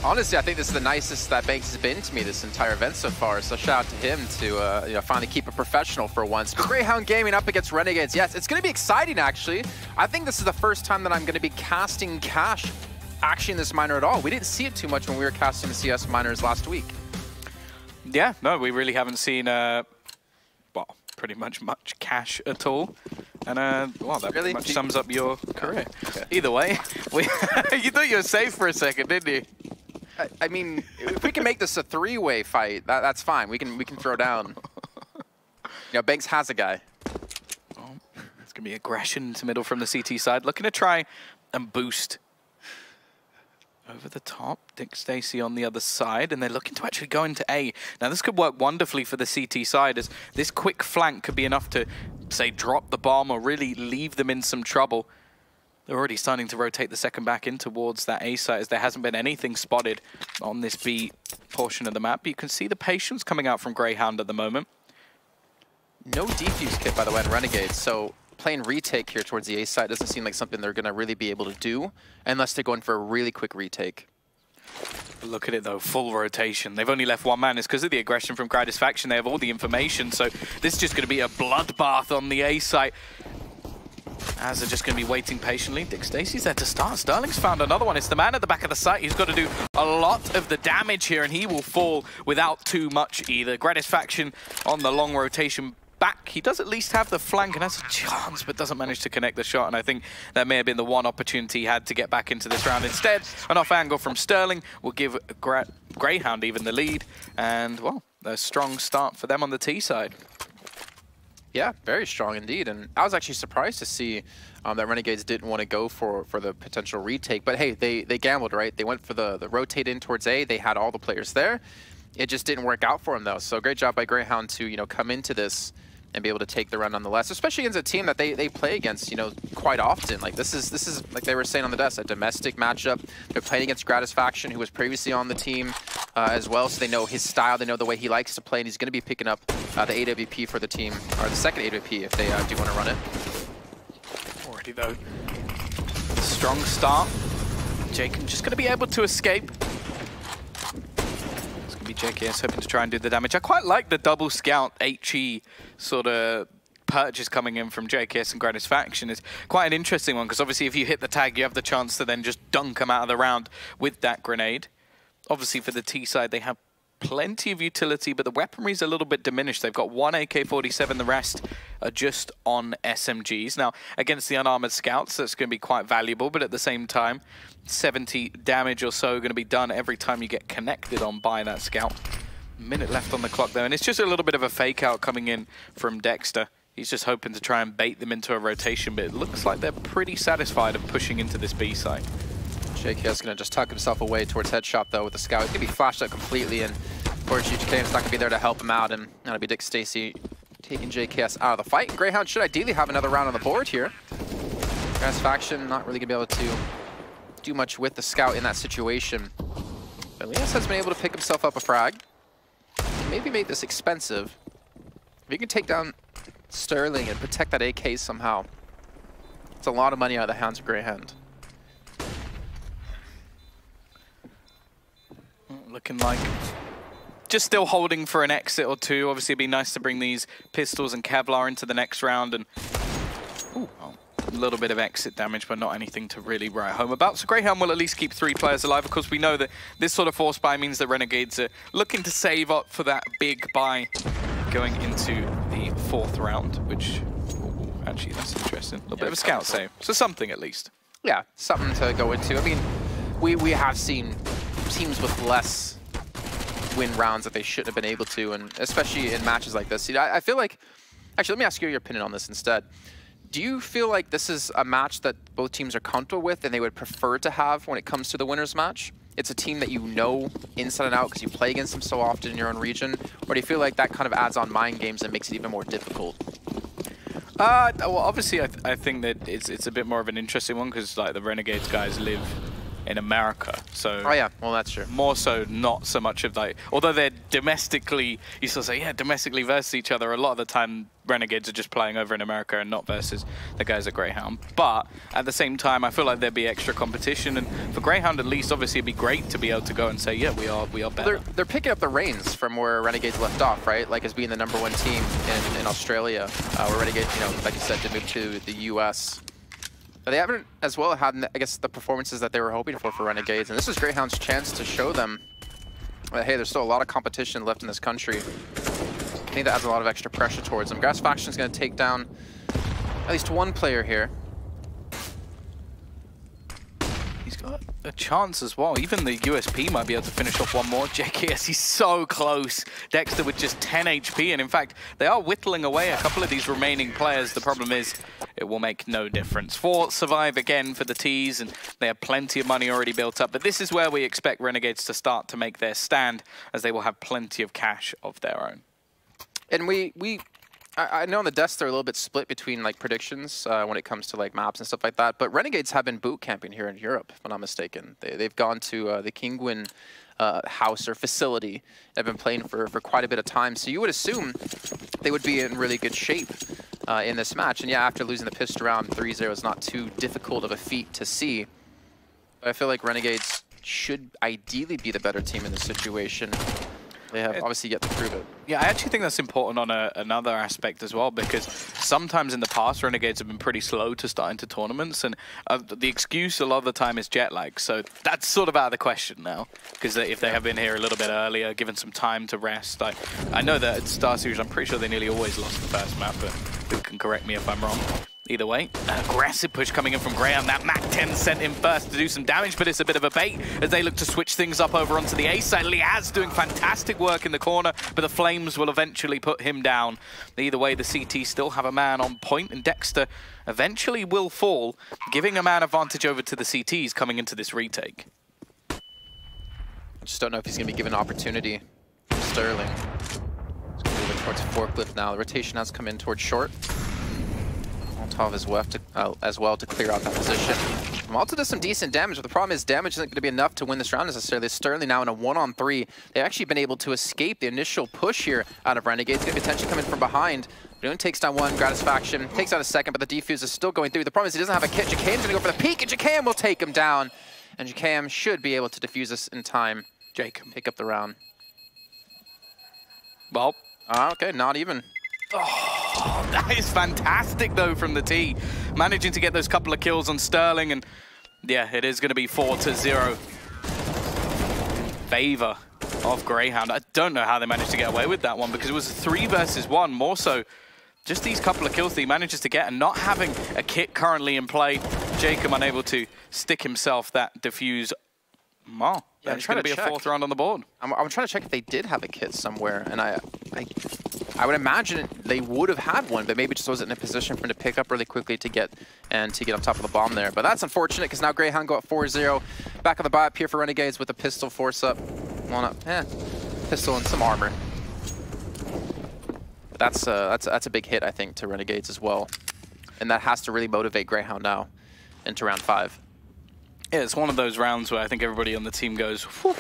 Honestly, I think this is the nicest that Banks has been to me this entire event so far. So shout out to him to finally keep it professional for once. But Grayhound Gaming up against Renegades. Yes, it's going to be exciting, actually. I think this is the first time that I'm going to be casting cash actually in this minor at all. We didn't see it too much when we were casting the CS minors last week. Yeah, no, we really haven't seen, well, pretty much cash at all. And, well, that really pretty much sums up your career. Okay. Either way, you thought you were safe for a second, didn't you? I mean, if we can make this a three-way fight, that's fine. We can throw down. Banks has a guy. Oh, it's going to be aggression into middle from the CT side. Looking to try and boost over the top. Dick Stacy on the other side, and they're looking to actually go into A. Now, this could work wonderfully for the CT side, as this quick flank could be enough to, say, drop the bomb or really leave them in some trouble. They're already starting to rotate the second back in towards that A site, as there hasn't been anything spotted on this B portion of the map. But you can see the patience coming out from Grayhound at the moment. No defuse kit, by the way, in Renegades, so playing retake here towards the A site doesn't seem like something they're going to really be able to do unless they're going for a really quick retake. Look at it, though. Full rotation. They've only left one man. It's because of the aggression from Grayhound's faction. They have all the information, so this is just going to be a bloodbath on the A site. As they're just going to be waiting patiently. Dick Stacy's there to start. Sterling's found another one. It's the man at the back of the site. He's got to do a lot of the damage here, and he will fall without too much either. Grayhound's faction on the long rotation back. He does at least have the flank and has a chance, but doesn't manage to connect the shot. And I think that may have been the one opportunity he had to get back into this round. Instead, an off angle from Sterling will give Grayhound even the lead. And, well, a strong start for them on the T side. Yeah, very strong indeed. And I was actually surprised to see that Renegades didn't want to go for the potential retake. But hey, they gambled, right? They went for the rotate in towards A. They had all the players there. It just didn't work out for them, though. So great job by Grayhound to, come into this and be able to take the run nonetheless, especially against a team that they play against, quite often. Like this is like they were saying on the desk, a domestic matchup. They're playing against Grayhound's faction, who was previously on the team as well, so they know his style, they know the way he likes to play, and he's going to be picking up the AWP for the team, or the second AWP if they do want to run it. Already though, strong start. Jacob just going to be able to escape. JKS hoping to try and do the damage. I quite like the double scout HE sort of purchase coming in from JKS and Grayhound's faction. It's quite an interesting one, because obviously if you hit the tag, you have the chance to then just dunk them out of the round with that grenade. Obviously for the T side, they have plenty of utility, but the weaponry is a little bit diminished. They've got one AK-47, the rest are just on SMGs. Now, against the unarmored scouts, that's going to be quite valuable, but at the same time, 70 damage or so going to be done every time you get connected on by that scout. Minute left on the clock, though, and it's just a little bit of a fake out coming in from Dexter. He's just hoping to try and bait them into a rotation, but it looks like they're pretty satisfied of pushing into this B site. JKS is going to just tuck himself away towards headshot, though, with the scout. He's going to be flashed out completely, and unfortunately, GK is not going to be there to help him out, and that'll be Dick Stacy taking JKS out of the fight. And Grayhound should ideally have another round on the board here. Grayhound's faction not really going to be able to do much with the scout in that situation. But Elias has been able to pick himself up a frag. Maybe make this expensive. If you can take down Sterling and protect that AK somehow, it's a lot of money out of the hands of Grayhound. Looking like just still holding for an exit or two. Obviously, it'd be nice to bring these pistols and Kevlar into the next round. And a little bit of exit damage, but not anything to really write home about. So Grayhound will at least keep 3 players alive. Of course, we know that this sort of force buy means that Renegades are looking to save up for that big buy going into the 4th round, which, actually, that's interesting. A little bit of a scout save. So something, at least. Yeah, something to go into. I mean, we have seen teams with less win rounds that they shouldn't have been able to, and especially in matches like this. I feel like, actually, let me ask you your opinion on this instead. Do you feel like this is a match that both teams are comfortable with and they would prefer to have when it comes to the winners match? It's a team that you know inside and out because you play against them so often in your own region? Or do you feel like that kind of adds on mind games and makes it even more difficult? Well, obviously, I think that it's a bit more of an interesting one because like the Renegades guys live in America. So oh yeah, well that's true. More so, not so much of like, although they're domestically, you still say, yeah, domestically versus each other. A lot of the time, Renegades are just playing over in America and not versus the guys at Grayhound. But at the same time, I feel like there'd be extra competition, and for Grayhound at least, obviously, it'd be great to be able to go and say, yeah, we are better. They're picking up the reins from where Renegades left off, right? Like as being the #1 team in Australia, where Renegades, you know, like you said, did move to the US. But they haven't as well had, I guess, the performances that they were hoping for Renegades, and this is Grayhound's chance to show them that, hey, there's still a lot of competition left in this country. I think that adds a lot of extra pressure towards them. Grass Faction's going to take down at least one player here. He's got a chance as well. Even the USP might be able to finish off one more. JKS, he's so close. Dexter with just 10 HP, and in fact, they are whittling away a couple of these remaining players. The problem is, it will make no difference. 4 survive again for the T's, and they have plenty of money already built up. But this is where we expect Renegades to start to make their stand, as they will have plenty of cash of their own. And I know on the desk they're a little bit split between like predictions when it comes to like maps and stuff like that, but Renegades have been boot camping here in Europe, if I'm not mistaken. They've gone to the Kingwin house or facility. They've been playing for quite a bit of time, so you would assume they would be in really good shape in this match. And yeah, after losing the pissed round 3-0 is not too difficult of a feat to see. But I feel like Renegades should ideally be the better team in this situation. They have obviously yet to prove it. Yeah, I actually think that's important on another aspect as well, because sometimes in the past, Renegades have been pretty slow to start into tournaments, and the excuse a lot of the time is jet lag. So that's sort of out of the question now, because if they have been here a little bit earlier, given some time to rest. I know that at Star Series, I'm pretty sure they nearly always lost the first map, but who can correct me if I'm wrong. Either way, an aggressive push coming in from Grayhound. That Mac 10 sent him first to do some damage, but it's a bit of a bait as they look to switch things up over onto the A side. Liaz doing fantastic work in the corner, but the Flames will eventually put him down. Either way, the CT still have a man on point, and Dexter eventually will fall, giving a man advantage over to the CTs coming into this retake. I just don't know if he's going to be given an opportunity. Sterling. He's going to move towards Forklift now. The rotation has come in towards short. Molotov as well to clear out that position. Malta does some decent damage, but the problem is damage isn't going to be enough to win this round necessarily. Sterling now in a 1-on-3. They've actually been able to escape the initial push here out of Renegades. Going to potentially come in from behind. But he only takes down one. Gratisfaction takes out a second, but the defuse is still going through. The problem is he doesn't have a kit. Jakayam's going to go for the peek, and Jakayam will take him down. And Jakayam should be able to defuse this in time. Jake, pick up the round. Well, okay, not even. Oh, that is fantastic, though, from the T. Managing to get those couple of kills on Sterling, and yeah, it is going to be 4-0. Favor of Grayhound. I don't know how they managed to get away with that one, because it was 3 versus 1, more so just these couple of kills that he manages to get, and not having a kit currently in play. Jacob unable to stick himself that defuse. Wow, yeah, it's going to be a 4th round on the board. I'm trying to check if they did have a kit somewhere, and I would imagine they would have had one, but maybe just wasn't in a position for him to pick up really quickly to get on top of the bomb there. But that's unfortunate, because now Grayhound go at 4-0. Back on the buy up here for Renegades with a pistol force up. Pistol and some armor. But that's a big hit, I think, to Renegades as well. And that has to really motivate Grayhound now into round 5. Yeah, it's one of those rounds where I think everybody on the team goes, whew.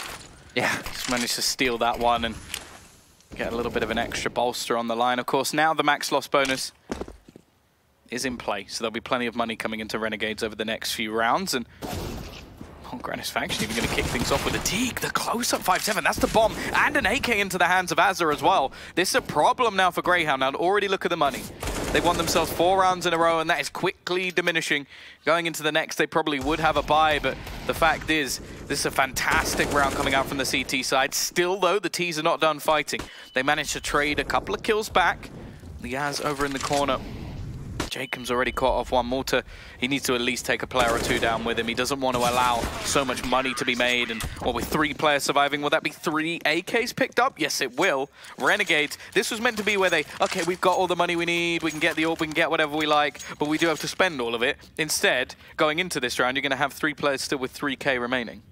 Yeah, just managed to steal that one and get a little bit of an extra bolster on the line. Of course, now the max loss bonus is in play, so there'll be plenty of money coming into Renegades over the next few rounds. And Gratisfaction even going to kick things off with a Teague. The close-up 5-7, that's the bomb, and an AK into the hands of Azza as well. This is a problem now for Grayhound. Now, already look at the money. They've won themselves 4 rounds in a row, and that is quickly diminishing. Going into the next, they probably would have a bye, but the fact is, this is a fantastic round coming out from the CT side. Still, though, the T's are not done fighting. They managed to trade a couple of kills back. Liaz over in the corner. Jacob's already caught off one. Malta, he needs to at least take a player or 2 down with him. He doesn't want to allow so much money to be made. And with 3 players surviving, will that be 3 AKs picked up? Yes, it will. Renegades, this was meant to be where they, okay, we've got all the money we need, we can get the AWP, we can get whatever we like, but we do have to spend all of it. Instead, going into this round, you're going to have 3 players still with 3K remaining.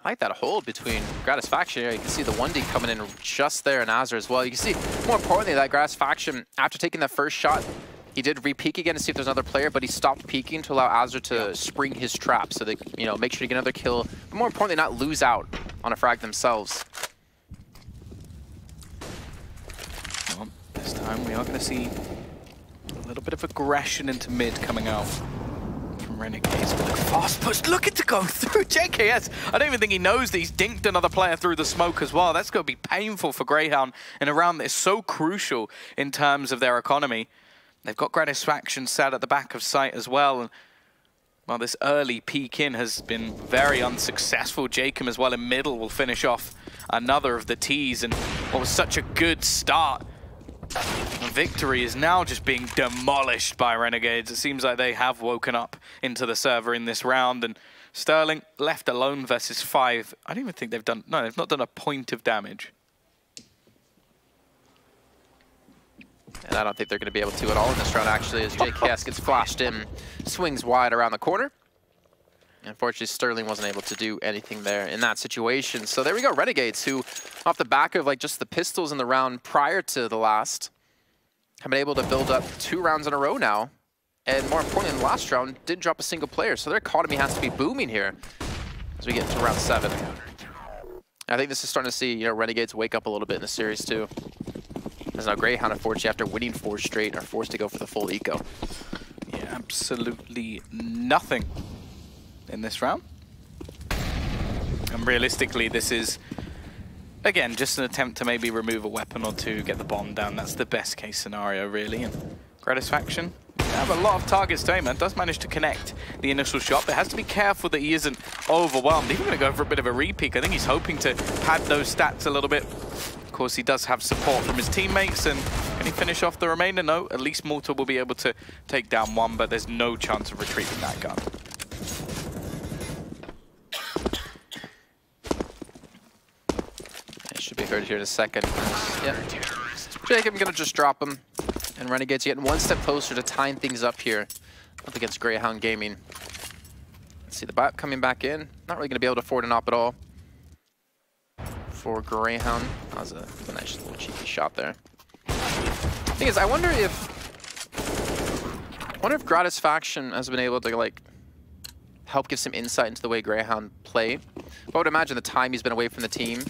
I like that hold between Gratisfaction here. You can see the 1D coming in just there, and Azra as well. You can see, more importantly, that Gratisfaction, after taking that first shot, He did re-peek again to see if there's another player, but he stopped peeking to allow Azure to spring his trap so they, you know, make sure to get another kill, but more importantly, not lose out on a frag themselves. Well, this time we are going to see a little bit of aggression into mid coming out from Renegades. But look, fast push, looking to go through JKS. I don't even think he knows that he's dinked another player through the smoke as well. That's going to be painful for Grayhound in a round that is so crucial in terms of their economy. They've got Gratisfaction sat at the back of site as well. And well, this early peek in has been very unsuccessful. Jacob as well in middle will finish off another of the T's. And what was such a good start, victory is now just being demolished by Renegades. It seems like they have woken up into the server in this round, and Sterling left alone versus 5. I don't even think they've done, no, they've not done a point of damage. And I don't think they're going to be able to at all in this round, actually, as JKS gets flashed in, swings wide around the corner. Unfortunately, Sterling wasn't able to do anything there in that situation. So there we go, Renegades, who, off the back of like just the pistols in the round prior to the last, have been able to build up 2 rounds in a row now. And more importantly, in the last round, didn't drop a single player. So their economy has to be booming here as we get into round 7. I think this is starting to see, you know, Renegades wake up a little bit in the series too. As now Grayhound, unfortunately, after winning 4 straight, are forced to go for the full eco. Yeah, absolutely nothing in this round. And realistically, this is, again, just an attempt to maybe remove a weapon or two, get the bomb down. That's the best case scenario, really. And Gratisfaction, they have a lot of targets to aim at. Does manage to connect the initial shot, but has to be careful that he isn't overwhelmed. Even going to go for a bit of a re-peek. I think he's hoping to pad those stats a little bit. Of course, he does have support from his teammates, and can he finish off the remainder? No, at least Mortal will be able to take down one, but there's no chance of retrieving that gun. Should be heard here in a second. Yeah. Jacob going to just drop him. And Renegades getting one step closer to tying things up here up against Grayhound Gaming. Let's see the bot coming back in. Not really going to be able to afford an op at all for Grayhound. That was a nice little cheeky shot there. Thing is, I wonder if Gratisfaction has been able to like help give some insight into the way Grayhound play. But I would imagine the time he's been away from the team,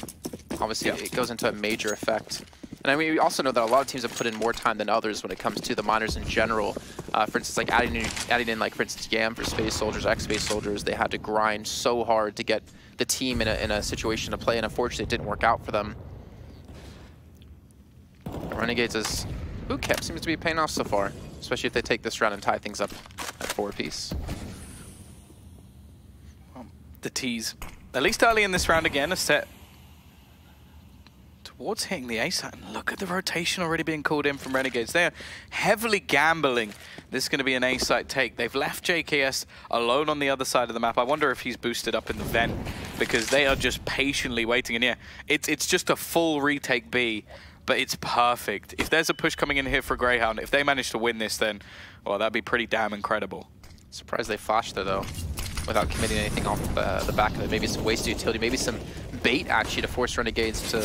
obviously it goes into a major effect. And I mean, we also know that a lot of teams have put in more time than others when it comes to the minors in general. For instance, like adding in like, for instance, YAM for Space Soldiers, X-Space Soldiers, they had to grind so hard to get the team in a situation to play, and unfortunately it didn't work out for them. Renegades' boot camp seems to be paying off so far, especially if they take this round and tie things up at 4 apiece. The T's, at least early in this round again, are set towards hitting the A site. And look at the rotation already being called in from Renegades. They're heavily gambling this is going to be an A site take. They've left JKS alone on the other side of the map. I wonder if he's boosted up in the vent, because they are just patiently waiting. And yeah, it's just a full retake B, but it's perfect. If there's a push coming in here for Grayhound, if they manage to win this, then, well, that'd be pretty damn incredible. Surprised they flashed there, though, without committing anything off the back of it. Maybe some wasted utility, maybe some bait, actually, to force Renegades to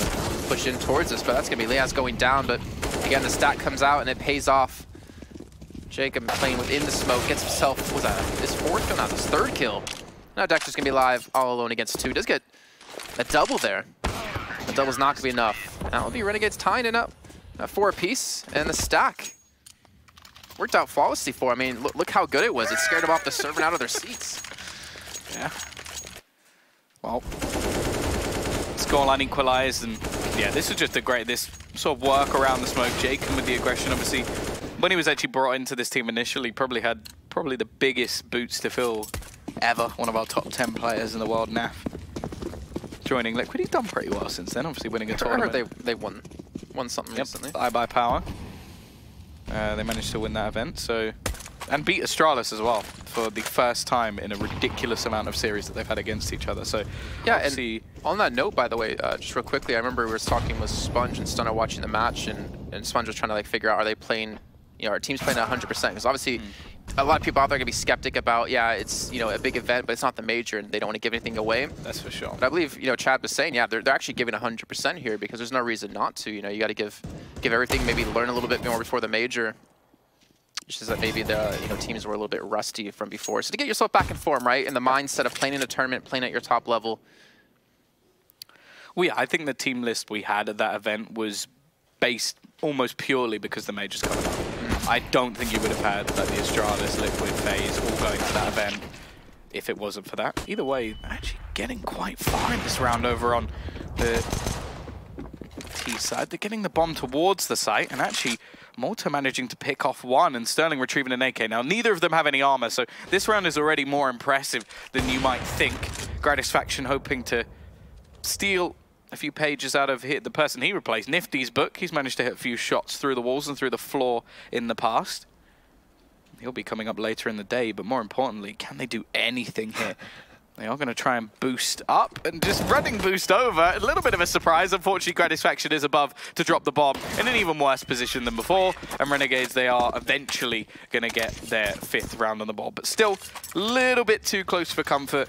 push in towards us. But that's going to be Leaz going down. But again, the stat comes out, and it pays off. Jacob playing within the smoke, gets himself, what was that, his 4th kill? Now his 3rd kill. Now Dexter's going to be live all alone against 2. Does get a double there. The double's not going to be enough. That will be Renegades tying it up at 4 apiece. And the stack worked out flawlessly for him. I mean, look how good it was. It scared them off the server and out of their seats. Yeah. Well, scoreline equalized, and yeah, this was just a great, this sort of work around the smoke. Jacob with the aggression, obviously, when he was actually brought into this team initially, probably had the biggest boots to fill ever. One of our top 10 players in the world, NAF. Joining Liquid, he's done pretty well since then, obviously winning a tournament. I heard they won something recently. By Power. They managed to win that event, so, and beat Astralis as well for the first time in a ridiculous amount of series that they've had against each other. So yeah, and on that note, by the way, just real quickly, I remember we were talking with Sponge and Stunner watching the match, and Sponge was trying to like figure out, are they playing, you know, our team's playing at 100%, because obviously a lot of people out there are gonna be skeptic about, yeah, it's, you know, a big event, but it's not the major, and they don't want to give anything away. That's for sure. But I believe, you know, Chad was saying, yeah, they're actually giving 100% here, because there's no reason not to. You know, you got to give everything, maybe learn a little bit more before the major. It's just that maybe the teams were a little bit rusty from before. So to get yourself back in form, right, in the mindset of playing in a tournament, playing at your top level. Well, yeah, I think the team list we had at that event was based almost purely because the majors coming up. I don't think you would have had like the Astralis, Liquid, FaZe all going to that event if it wasn't for that. Either way, actually getting quite far in this round over on the T side. They're getting the bomb towards the site, and actually Malta managing to pick off one, and Sterling retrieving an AK. Now, neither of them have any armor, so this round is already more impressive than you might think. Gratisfaction hoping to steal a few pages out of the person he replaced, Nifty's book. He's managed to hit a few shots through the walls and through the floor in the past. He'll be coming up later in the day, but more importantly, can they do anything here? They are going to try and boost up, and just running boost over. A little bit of a surprise. Unfortunately, Gratisfaction is above to drop the bomb in an even worse position than before. And Renegades, they are eventually going to get their 5th round on the board. But still, a little bit too close for comfort.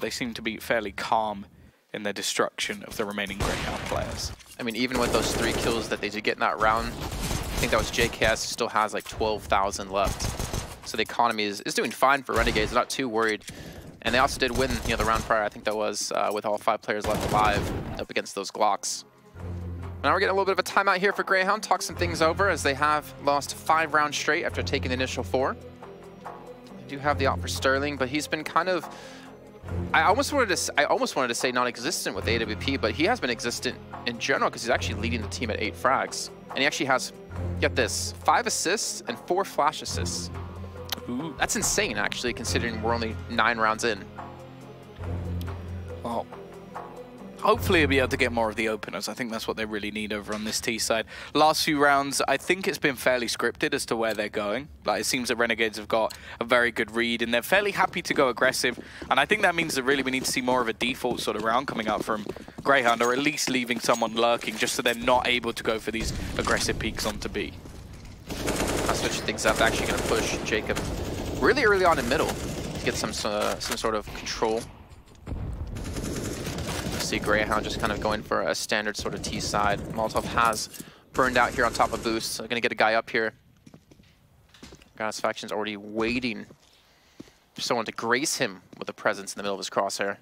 They seem to be fairly calm in their destruction of the remaining Grayhound players. I mean, even with those 3 kills that they did get in that round, I think that was JKS, still has like 12,000 left. So the economy is doing fine for Renegades. They're not too worried. And they also did win, the round prior. I think that was with all 5 players left alive up against those Glocks. Now we're getting a little bit of a timeout here for Grayhound. Talk some things over as they have lost 5 rounds straight after taking the initial 4. They do have the out for Sterling, but he's been kind of, I almost wanted to say non-existent with AWP, but he has been existent in general because he's actually leading the team at 8 frags. And he actually has, get this, 5 assists and 4 flash assists. Ooh, that's insane, actually, considering we're only 9 rounds in. Well, hopefully he'll be able to get more of the openers. I think that's what they really need over on this T side. Last few rounds, I think it's been fairly scripted as to where they're going. Like, it seems that Renegades have got a very good read, and they're fairly happy to go aggressive. And I think that means that really we need to see more of a default sort of round coming out from Grayhound, or at least leaving someone lurking just so they're not able to go for these aggressive peaks onto B. I'll switch things up. Actually going to push Jacob really early on in middle to get some sort of control. See Grayhound just kind of going for a standard sort of T side. Molotov has burned out here on top of boost, so going to get a guy up here. Gratisfaction's already waiting for someone to grace him with a presence in the middle of his crosshair.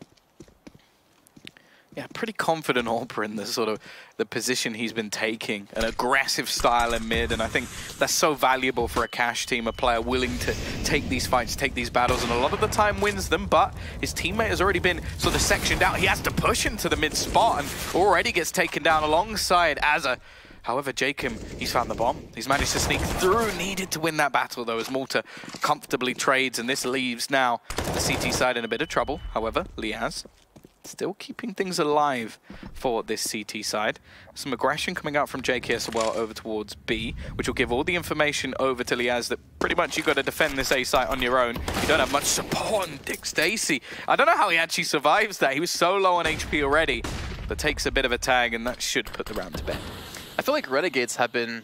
Yeah, pretty confident Alper in the sort of the position he's been taking, an aggressive style in mid, and I think that's so valuable for a cash team, a player willing to take these fights, take these battles, and a lot of the time wins them, but his teammate has already been sort of sectioned out. He has to push into the mid spot and already gets taken down alongside Azza. However, Jacob, he's found the bomb. He's managed to sneak through, needed to win that battle though, as Malta comfortably trades, and this leaves now the CT side in a bit of trouble. However, Liaz still keeping things alive for this CT side. Some aggression coming out from JKS as well over towards B, which will give all the information over to Liaz that pretty much you've got to defend this A site on your own. You don't have much support on Dick Stacy. I don't know how he actually survives that. He was so low on HP already, but takes a bit of a tag, and that should put the round to bed. I feel like Renegades have been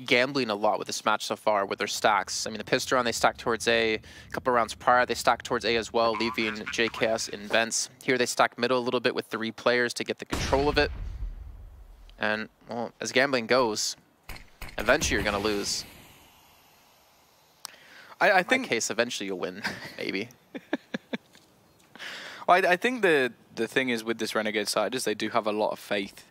gambling a lot with this match so far with their stacks. I mean, the pistol round, they stacked towards A. A couple of rounds prior, they stacked towards A as well, leaving JKS in vents. Here they stack middle a little bit with 3 players to get the control of it. And, well, as gambling goes, eventually you're going to lose. I think, in my case, eventually you'll win, maybe. Well, I think the thing is with this Renegade side is they do have a lot of faith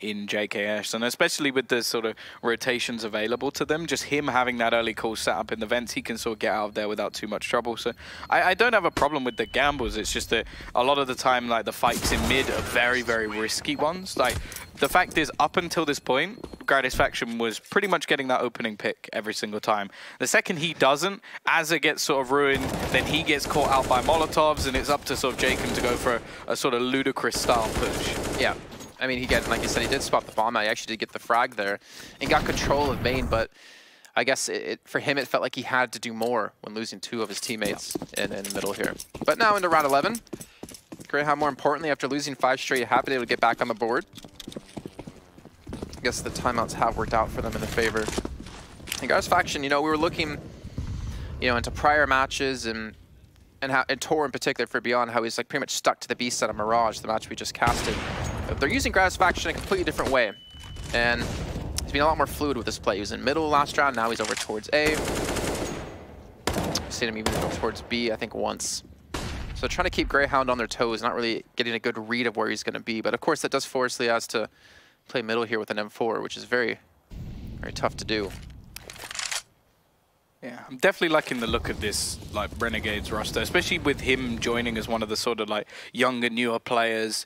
in JKS, and especially with the sort of rotations available to them, just him having that early call set up in the vents, he can sort of get out of there without too much trouble. So I don't have a problem with the gambles. It's just that a lot of the time, like, the fights in mid are very, very risky ones. Like, the fact is, up until this point, Gratisfaction was pretty much getting that opening pick every single time. The second he doesn't, Azza gets sort of ruined, then he gets caught out by Molotovs, and it's up to sort of Jacob to go for a sort of ludicrous style push. Yeah. I mean, like you said, he did spot the bomb out. He actually did get the frag there and got control of main, but I guess for him, it felt like he had to do more when losing 2 of his teammates in the middle here. But now into round 11. Grayhound, more importantly, after losing 5 straight, happy to get back on the board. I guess the timeouts have worked out for them in their favor. And Gratisfaction, we were looking, into prior matches and Tor in particular for Beyond, how he's like pretty much stuck to the B set of Mirage, the match we just casted. But they're using Gratisfaction in a completely different way. And he's been a lot more fluid with this play. He was in middle last round, now he's over towards A. Seen him even go towards B, I think, once. So trying to keep Grayhound on their toes, not really getting a good read of where he's going to be. But of course, that does force Liaz to play middle here with an M4, which is very, very tough to do. Yeah, I'm definitely liking the look of this like Renegades roster, especially with him joining as one of the sort of like younger, newer players.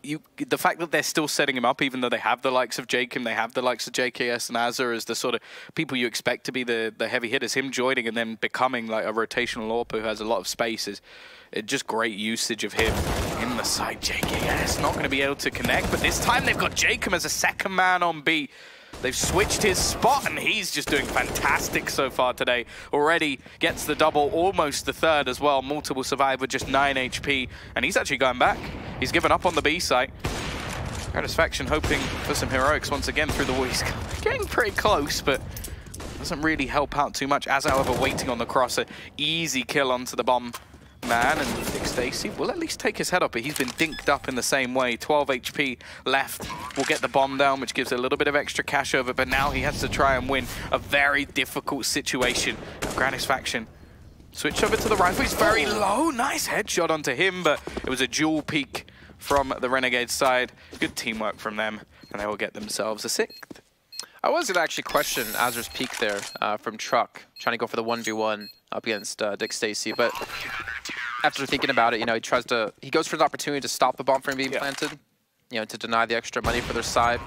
The fact that they're still setting him up, even though they have the likes of Jacob, they have the likes of JKS and Azza as the sort of people you expect to be the heavy hitters, him joining and then becoming like a rotational AWP who has a lot of spaces. Just great usage of him in the side. JKS not going to be able to connect, but this time they've got Jacob as a second man on B. They've switched his spot, and he's just doing fantastic so far today. Already gets the double, almost the third as well. Multiple survive with just 9 HP, and he's actually going back. He's given up on the B site. Satisfaction hoping for some heroics once again through the wall. He's getting pretty close, but doesn't really help out too much. As, however, waiting on the cross, an easy kill onto the bomb man, and Dick Stacy will at least take his head up, but he's been dinked up in the same way. 12 HP left. Will get the bomb down, which gives a little bit of extra cash over, but now he has to try and win a very difficult situation. Satisfaction switch over to the rifle. He's very low. Nice headshot onto him, but it was a dual peek from the Renegade side. Good teamwork from them, and they will get themselves a 6th. I was going to actually question Azur's peek there from Truck, trying to go for the 1v1 up against Dick Stacy, but after thinking about it, you know, he goes for the opportunity to stop the bomb from being planted, you know, to deny the extra money for their side.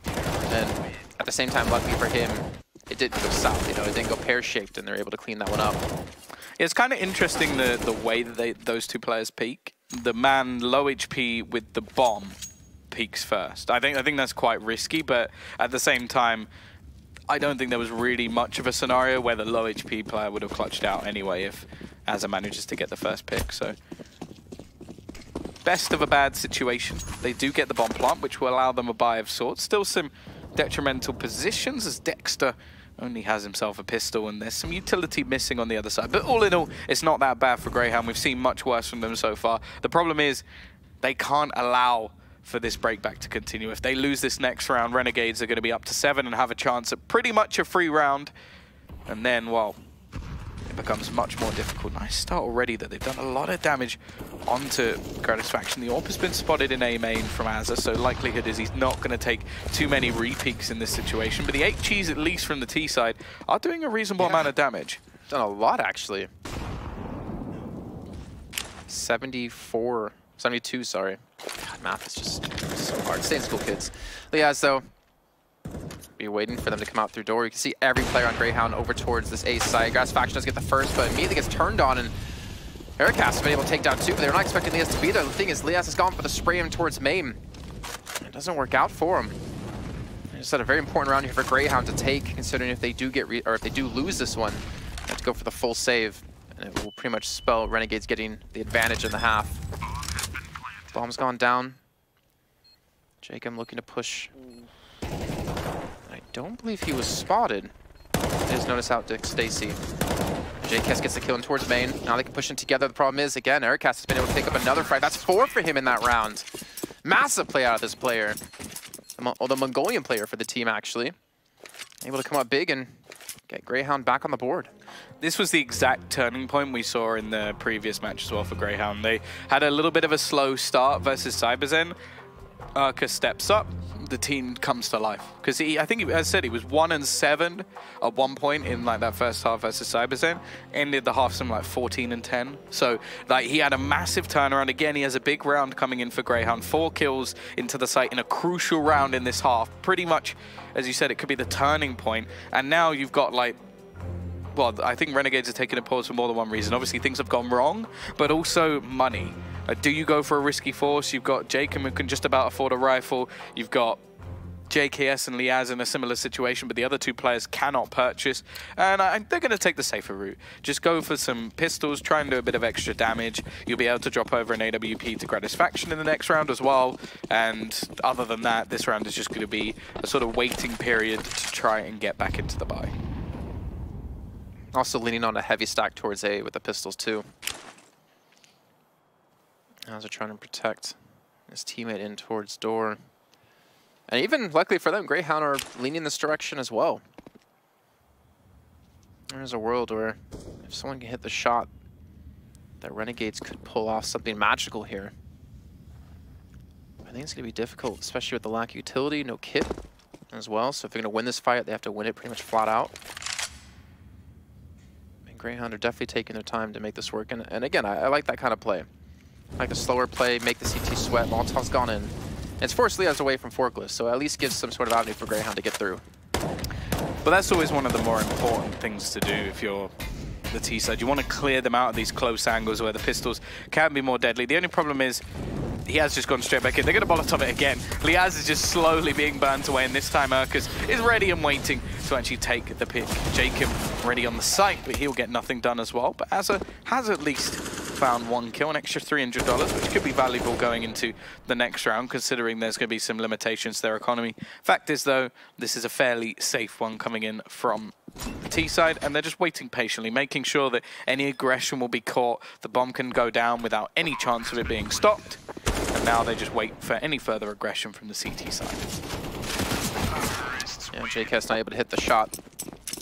And at the same time, luckily for him, it didn't go south, you know, it didn't go pear-shaped, and they're able to clean that one up. Yeah, it's kind of interesting the way that those two players peak. The man low HP with the bomb peaks first. I think that's quite risky, but at the same time, I don't think there was really much of a scenario where the low HP player would have clutched out anyway if Azza manages to get the first pick. So best of a bad situation. They do get the bomb plant, which will allow them a buy of sorts. Still some detrimental positions as Dexter only has himself a pistol, and there's some utility missing on the other side. But all in all, it's not that bad for Grayhound. We've seen much worse from them so far. The problem is they can't allow for this breakback to continue. If they lose this next round, Renegades are going to be up to 7 and have a chance at pretty much a free round. And then, well, it becomes much more difficult. Nice start already that they've done a lot of damage onto Satisfaction. The AWP has been spotted in A main from Azza, so likelihood is he's not going to take too many re-peaks in this situation. But the HGs, at least from the T side, are doing a reasonable amount of damage. Done a lot, actually. 72, sorry. God, math is just so hard. Stay in school, kids. Liaz, though, be waiting for them to come out through door. You can see every player on Grayhound over towards this A side. Satisfaction does get the first, but immediately gets turned on, and Ericast has been able to take down 2, but they're not expecting Liaz to be there. The thing is, Liaz has gone for the spray him towards main. It doesn't work out for him. They just had a very important round here for Grayhound to take, considering if they do get if they do lose this one, they have to go for the full save, and it will pretty much spell Renegades getting the advantage in the half. Bomb's gone down. Jacob looking to push. I don't believe he was spotted. Just notice out Dick Stacy. JKS gets the kill in towards main. Now they can push in together. The problem is, again, Ericast has been able to take up another fight. That's 4 for him in that round. Massive play out of this player. The Mongolian player for the team, actually. Able to come up big and get Grayhound back on the board. This was the exact turning point we saw in the previous match as well for Grayhound. They had a little bit of a slow start versus Cyberzen. Urka steps up, the team comes to life. Because I think, as I said, he was 1-7 at one point in like that first half versus Cyberzen. Ended the half something like 14-10. So like he had a massive turnaround. Again, he has a big round coming in for Grayhound. 4 kills into the site in a crucial round in this half. Pretty much, as you said, it could be the turning point. And now you've got like, well, I think Renegades are taking a pause for more than one reason. Obviously, things have gone wrong, but also money. Do you go for a risky force? You've got Jacob who can just about afford a rifle. You've got JKS and Liaz in a similar situation, but the other 2 players cannot purchase. And they're going to take the safer route. Just go for some pistols, try and do a bit of extra damage. You'll be able to drop over an AWP to Satisfaction in the next round as well. And other than that, this round is just going to be a sort of waiting period to try and get back into the buy. Also leaning on a heavy stack towards A with the pistols too. As they're trying to protect his teammate in towards door. And even, luckily for them, Grayhound are leaning this direction as well. There's a world where If someone can hit the shot, that Renegades could pull off something magical here. I think it's going to be difficult, especially with the lack of utility, no kit as well. So if they're going to win this fight, they have to win it pretty much flat out. And Grayhound are definitely taking their time to make this work. And again, I like that kind of play. I like the slower play, make the CT sweat. Molotov's gone in. And it's forced Liaz away from Forklift, so at least gives some sort of avenue for Grayhound to get through. But that's always one of the more important things to do if you're the T side. You want to clear them out of these close angles where the pistols can be more deadly. The only problem is he has just gone straight back in. They're going to Molotov it again. Liaz is just slowly being burnt away, and this time Urkus is ready and waiting to actually take the pick. Jacob ready on the site, but he'll get nothing done as well. But Azza has at least found 1 kill, an extra $300, which could be valuable going into the next round, considering there's going to be some limitations to their economy. Fact is, though, this is a fairly safe one coming in from the T side, and they're just waiting patiently, making sure that any aggression will be caught, the bomb can go down without any chance of it being stopped, and now they just wait for any further aggression from the CT side. Yeah, JK's not able to hit the shot.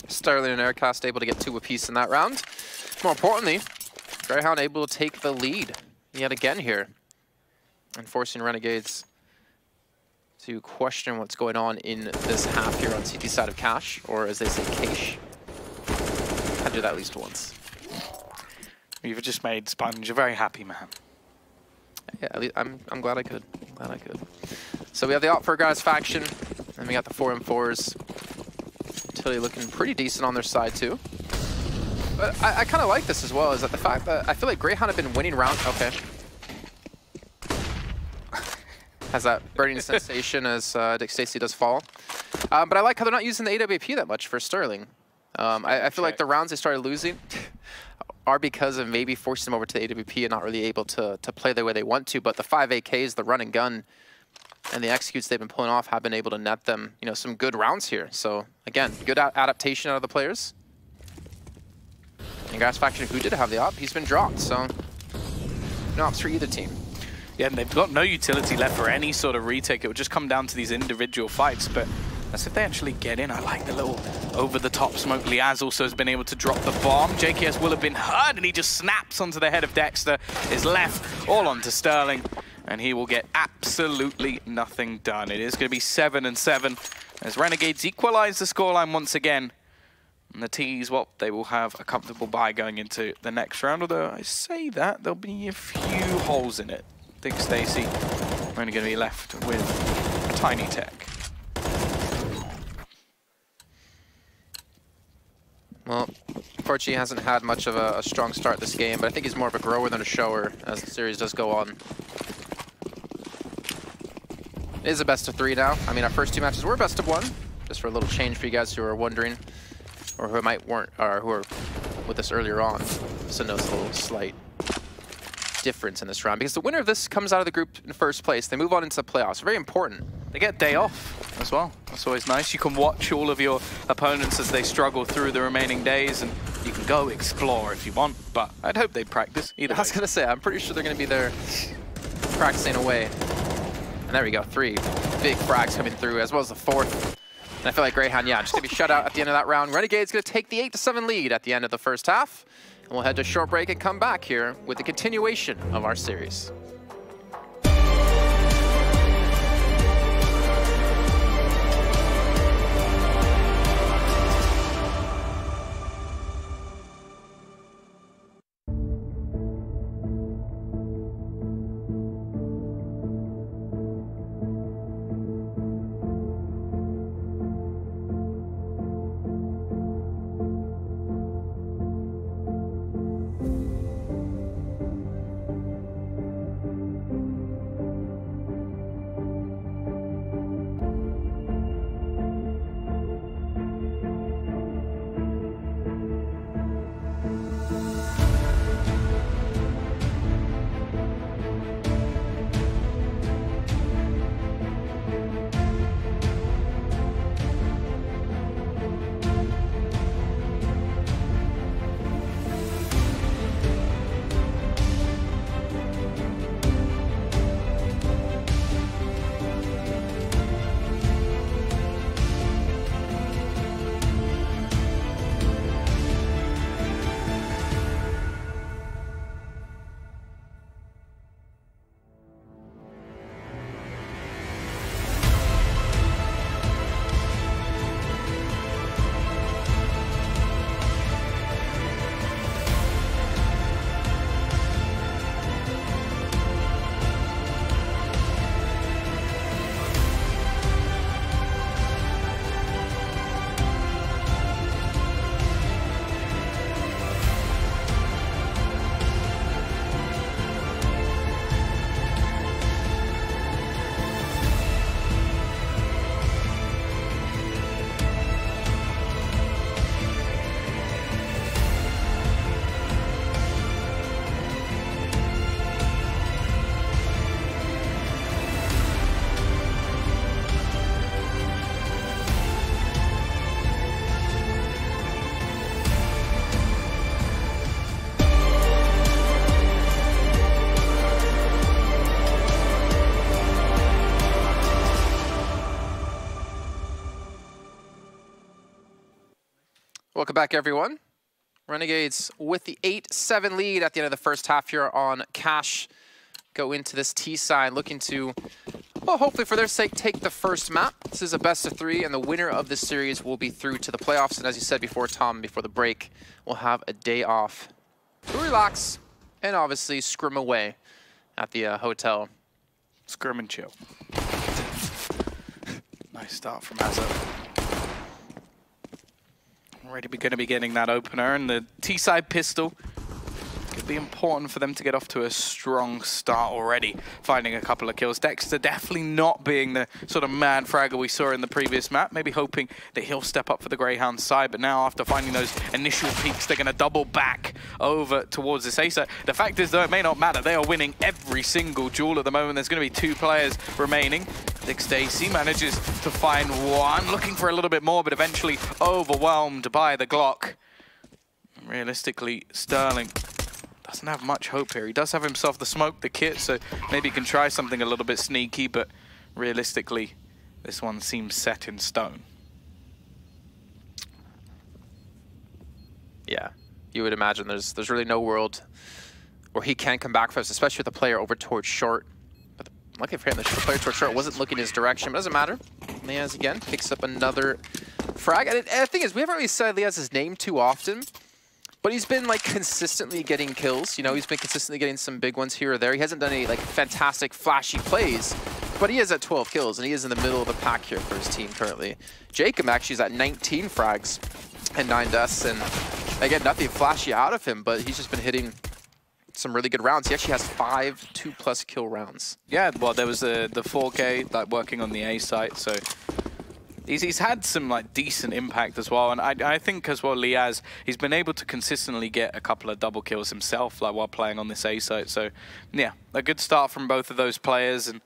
Sterling and Aircast able to get 2 apiece in that round. More importantly, Grayhound able to take the lead yet again here, and forcing Renegades to question what's going on in this half here on CT side of Cash, or as they say, Cash. Had to do that at least once. You've just made Sponge a very happy man. Yeah, at least I'm glad I could. Glad I could. So we have the Op for Guys faction, and we got the 4M4s. Utility looking pretty decent on their side too. But I kind of like this as well, is that the fact that I feel like Grayhound have been winning rounds. Okay. Has that burning sensation as Dick Stacy does fall. But I like how they're not using the AWP that much for Sterling. I feel like the rounds they started losing are because of maybe forcing them over to the AWP and not really able to play the way they want to. But the 5 AKs, the run and gun, and the executes they've been pulling off have been able to net them, you know, some good rounds here. So again, good adaptation out of the players. And Guys faction, who did have the op, he's been dropped. So no ops for either team. Yeah, and they've got no utility left for any sort of retake. It would just come down to these individual fights, but that's if they actually get in. I like the little over-the-top smoke. Liaz also has been able to drop the bomb. JKS will have been hurt, and he just snaps onto the head of Dexter. Is left all onto Sterling, and he will get absolutely nothing done. It is going to be 7-7 as Renegades equalize the scoreline once again. And the T's, well, they will have a comfortable bye going into the next round, although I say that there'll be a few holes in it. Dick Stacy only going to be left with a tiny tech. Well, unfortunately, he hasn't had much of a strong start this game, but I think he's more of a grower than a shower as the series does go on. It is a best of 3 now. I mean, our first 2 matches were best of 1, just for a little change for you guys who are wondering, or who who are with us earlier on. So notice a little slight difference in this round, because the winner of this comes out of the group in first place. They move on into the playoffs. Very important. They get day off as well. That's always nice. You can watch all of your opponents as they struggle through the remaining days, and you can go explore if you want, but I'd hope they'd practice either way. I was going to say, I'm pretty sure they're going to be there practicing away. And there we go, 3 big frags coming through, as well as the 4th. And I feel like Grayhound, yeah, just going to be shut out at the end of that round. Renegades going to take the 8-7 lead at the end of the first half. And we'll head to a short break and come back here with the continuation of our series. Welcome back, everyone. Renegades with the 8-7 lead at the end of the first half here on Cash. Go into this T side looking to, well, hopefully for their sake, take the first map. This is a best of 3, and the winner of this series will be through to the playoffs. And as you said before, Tom, before the break, we'll have a day off to relax and obviously scrim away at the hotel. Scrim and chill. Nice start from Hazard. Already going to be getting that opener, and the T-side pistol could be important for them to get off to a strong start already, finding a couple of kills. Dexter definitely not being the sort of mad fragger we saw in the previous map, maybe hoping that he'll step up for the Grayhound side, but now after finding those initial peaks, they're going to double back over towards this A side. The fact is, though, it may not matter. They are winning every single duel at the moment. There's going to be 2 players remaining. Dick Stacy manages to find one, looking for a little bit more, but eventually overwhelmed by the Glock. Realistically, Sterling doesn't have much hope here. He does have himself the smoke, the kit, so maybe he can try something a little bit sneaky, but realistically, this one seems set in stone. Yeah, you would imagine there's really no world where he can come back for us, especially with the player over towards short. But lucky for him, the player towards short wasn't looking his direction, but doesn't matter. Liaz again picks up another frag. And the thing is, we haven't really said Liaz's name too often, but he's been like consistently getting kills. You know, he's been consistently getting some big ones here or there. He hasn't done any like fantastic flashy plays, but he is at 12 kills and he is in the middle of the pack here for his team currently. Jacob actually is at 19 frags and 9 deaths, and again, nothing flashy out of him, but he's just been hitting some really good rounds. He actually has 5 2+ kill rounds. Yeah, well, there was the 4K like working on the A site, so he's had some like decent impact as well, and I think as well, Liaz, he's been able to consistently get a couple of double kills himself, like while playing on this A site. So yeah, a good start from both of those players, and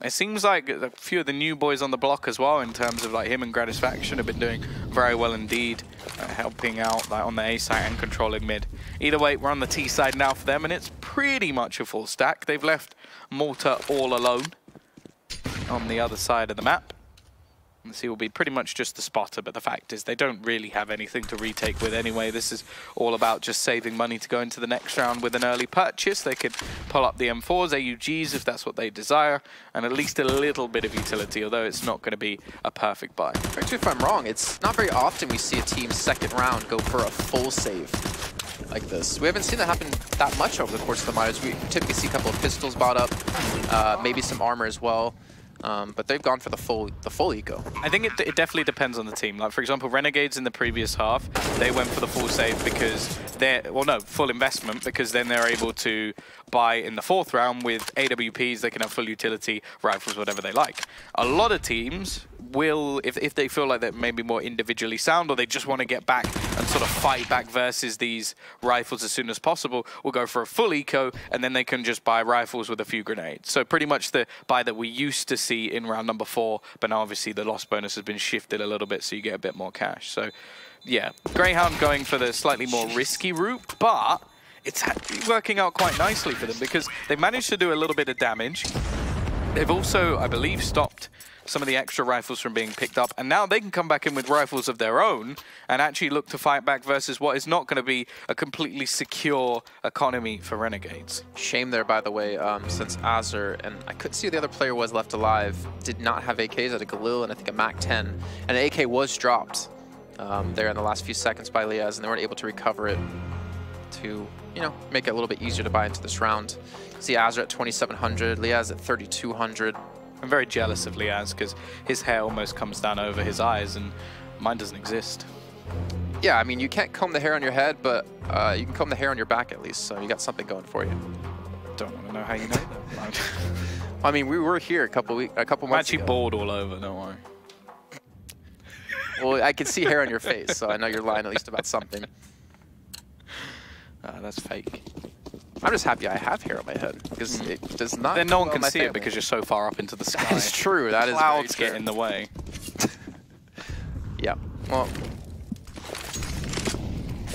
it seems like a few of the new boys on the block as well, in terms of like him and Gratisfaction have been doing very well indeed, helping out like on the A site and controlling mid. Either way, we're on the T side now for them, and it's pretty much a full stack. They've left Malta all alone on the other side of the map. And he will be pretty much just the spotter, but the fact is they don't really have anything to retake with anyway. This is all about just saving money to go into the next round with an early purchase. They could pull up the M4s, AUGs if that's what they desire, and at least a little bit of utility, although it's not going to be a perfect buy. Correct me if I'm wrong, it's not very often we see a team second round go for a full save like this. We haven't seen that happen that much over the course of the minors. We typically see a couple of pistols bought up, maybe some armor as well. But they've gone for the full eco. I think it definitely depends on the team. Like, for example, Renegades in the previous half, they went for the full save because full investment, because then they're able to buy in the 4th round with AWPs. They can have full utility, rifles, whatever they like. A lot of teams will, if they feel like they're maybe more individually sound, or they just want to get back and sort of fight back versus these rifles as soon as possible, will go for a full eco, and then they can just buy rifles with a few grenades. So pretty much the buy that we used to see in round number 4, but now obviously the loss bonus has been shifted a little bit, so you get a bit more cash. So yeah, Grayhound going for the slightly more risky route, but it's actually working out quite nicely for them because they've managed to do a little bit of damage. They've also, I believe, stopped some of the extra rifles from being picked up, and now they can come back in with rifles of their own and actually look to fight back versus what is not going to be a completely secure economy for Renegades. Shame there, by the way, since Azur, and I couldn't see who the other player was left alive, did not have AKs, had a Galil and I think a MAC-10, and an AK was dropped there in the last few seconds by Liaz, and they weren't able to recover it to, you know, make it a little bit easier to buy into this round. See Azur at 2,700, Liaz at 3,200. I'm very jealous of Liaz because his hair almost comes down over his eyes and mine doesn't exist. Yeah, I mean, you can't comb the hair on your head, but you can comb the hair on your back at least, so you got something going for you. Don't want to know how you know that. I mean, we were here a couple months ago. I'm actually bald all over, don't worry. Well, I can see hair on your face, so I know you're lying at least about something. That's fake. I'm just happy I have hair on my head, because it does not. Then no one can see it because you're so far up into the sky. That is true. That is clouds get in the way. Yeah. Well,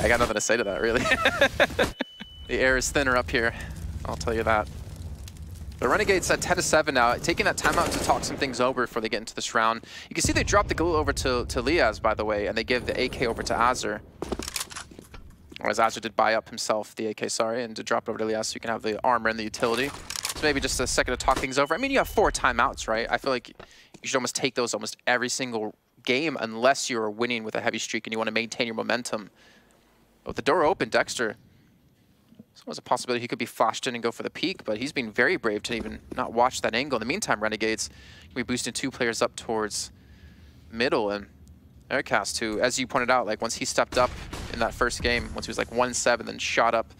I got nothing to say to that, really. The air is thinner up here. I'll tell you that. The Renegades at 10-7 now, taking that timeout to talk some things over before they get into this round. You can see they dropped the Galil over to Liaz, by the way, and they give the AK over to Azur. Or as Azur did buy up himself, the AK, sorry, and to drop it over to Liaz so you can have the armor and the utility. So maybe just a second to talk things over. I mean, you have 4 timeouts, right? I feel like you should almost take those almost every single game unless you're winning with a heavy streak and you want to maintain your momentum. But with the door open, Dexter, there's always a possibility he could be flashed in and go for the peak, but he's been very brave to even not watch that angle. In the meantime, Renegades will be boosting 2 players up towards middle, and Aircast, who, as you pointed out, like once he stepped up in that first game, once he was like 1-7, then shot up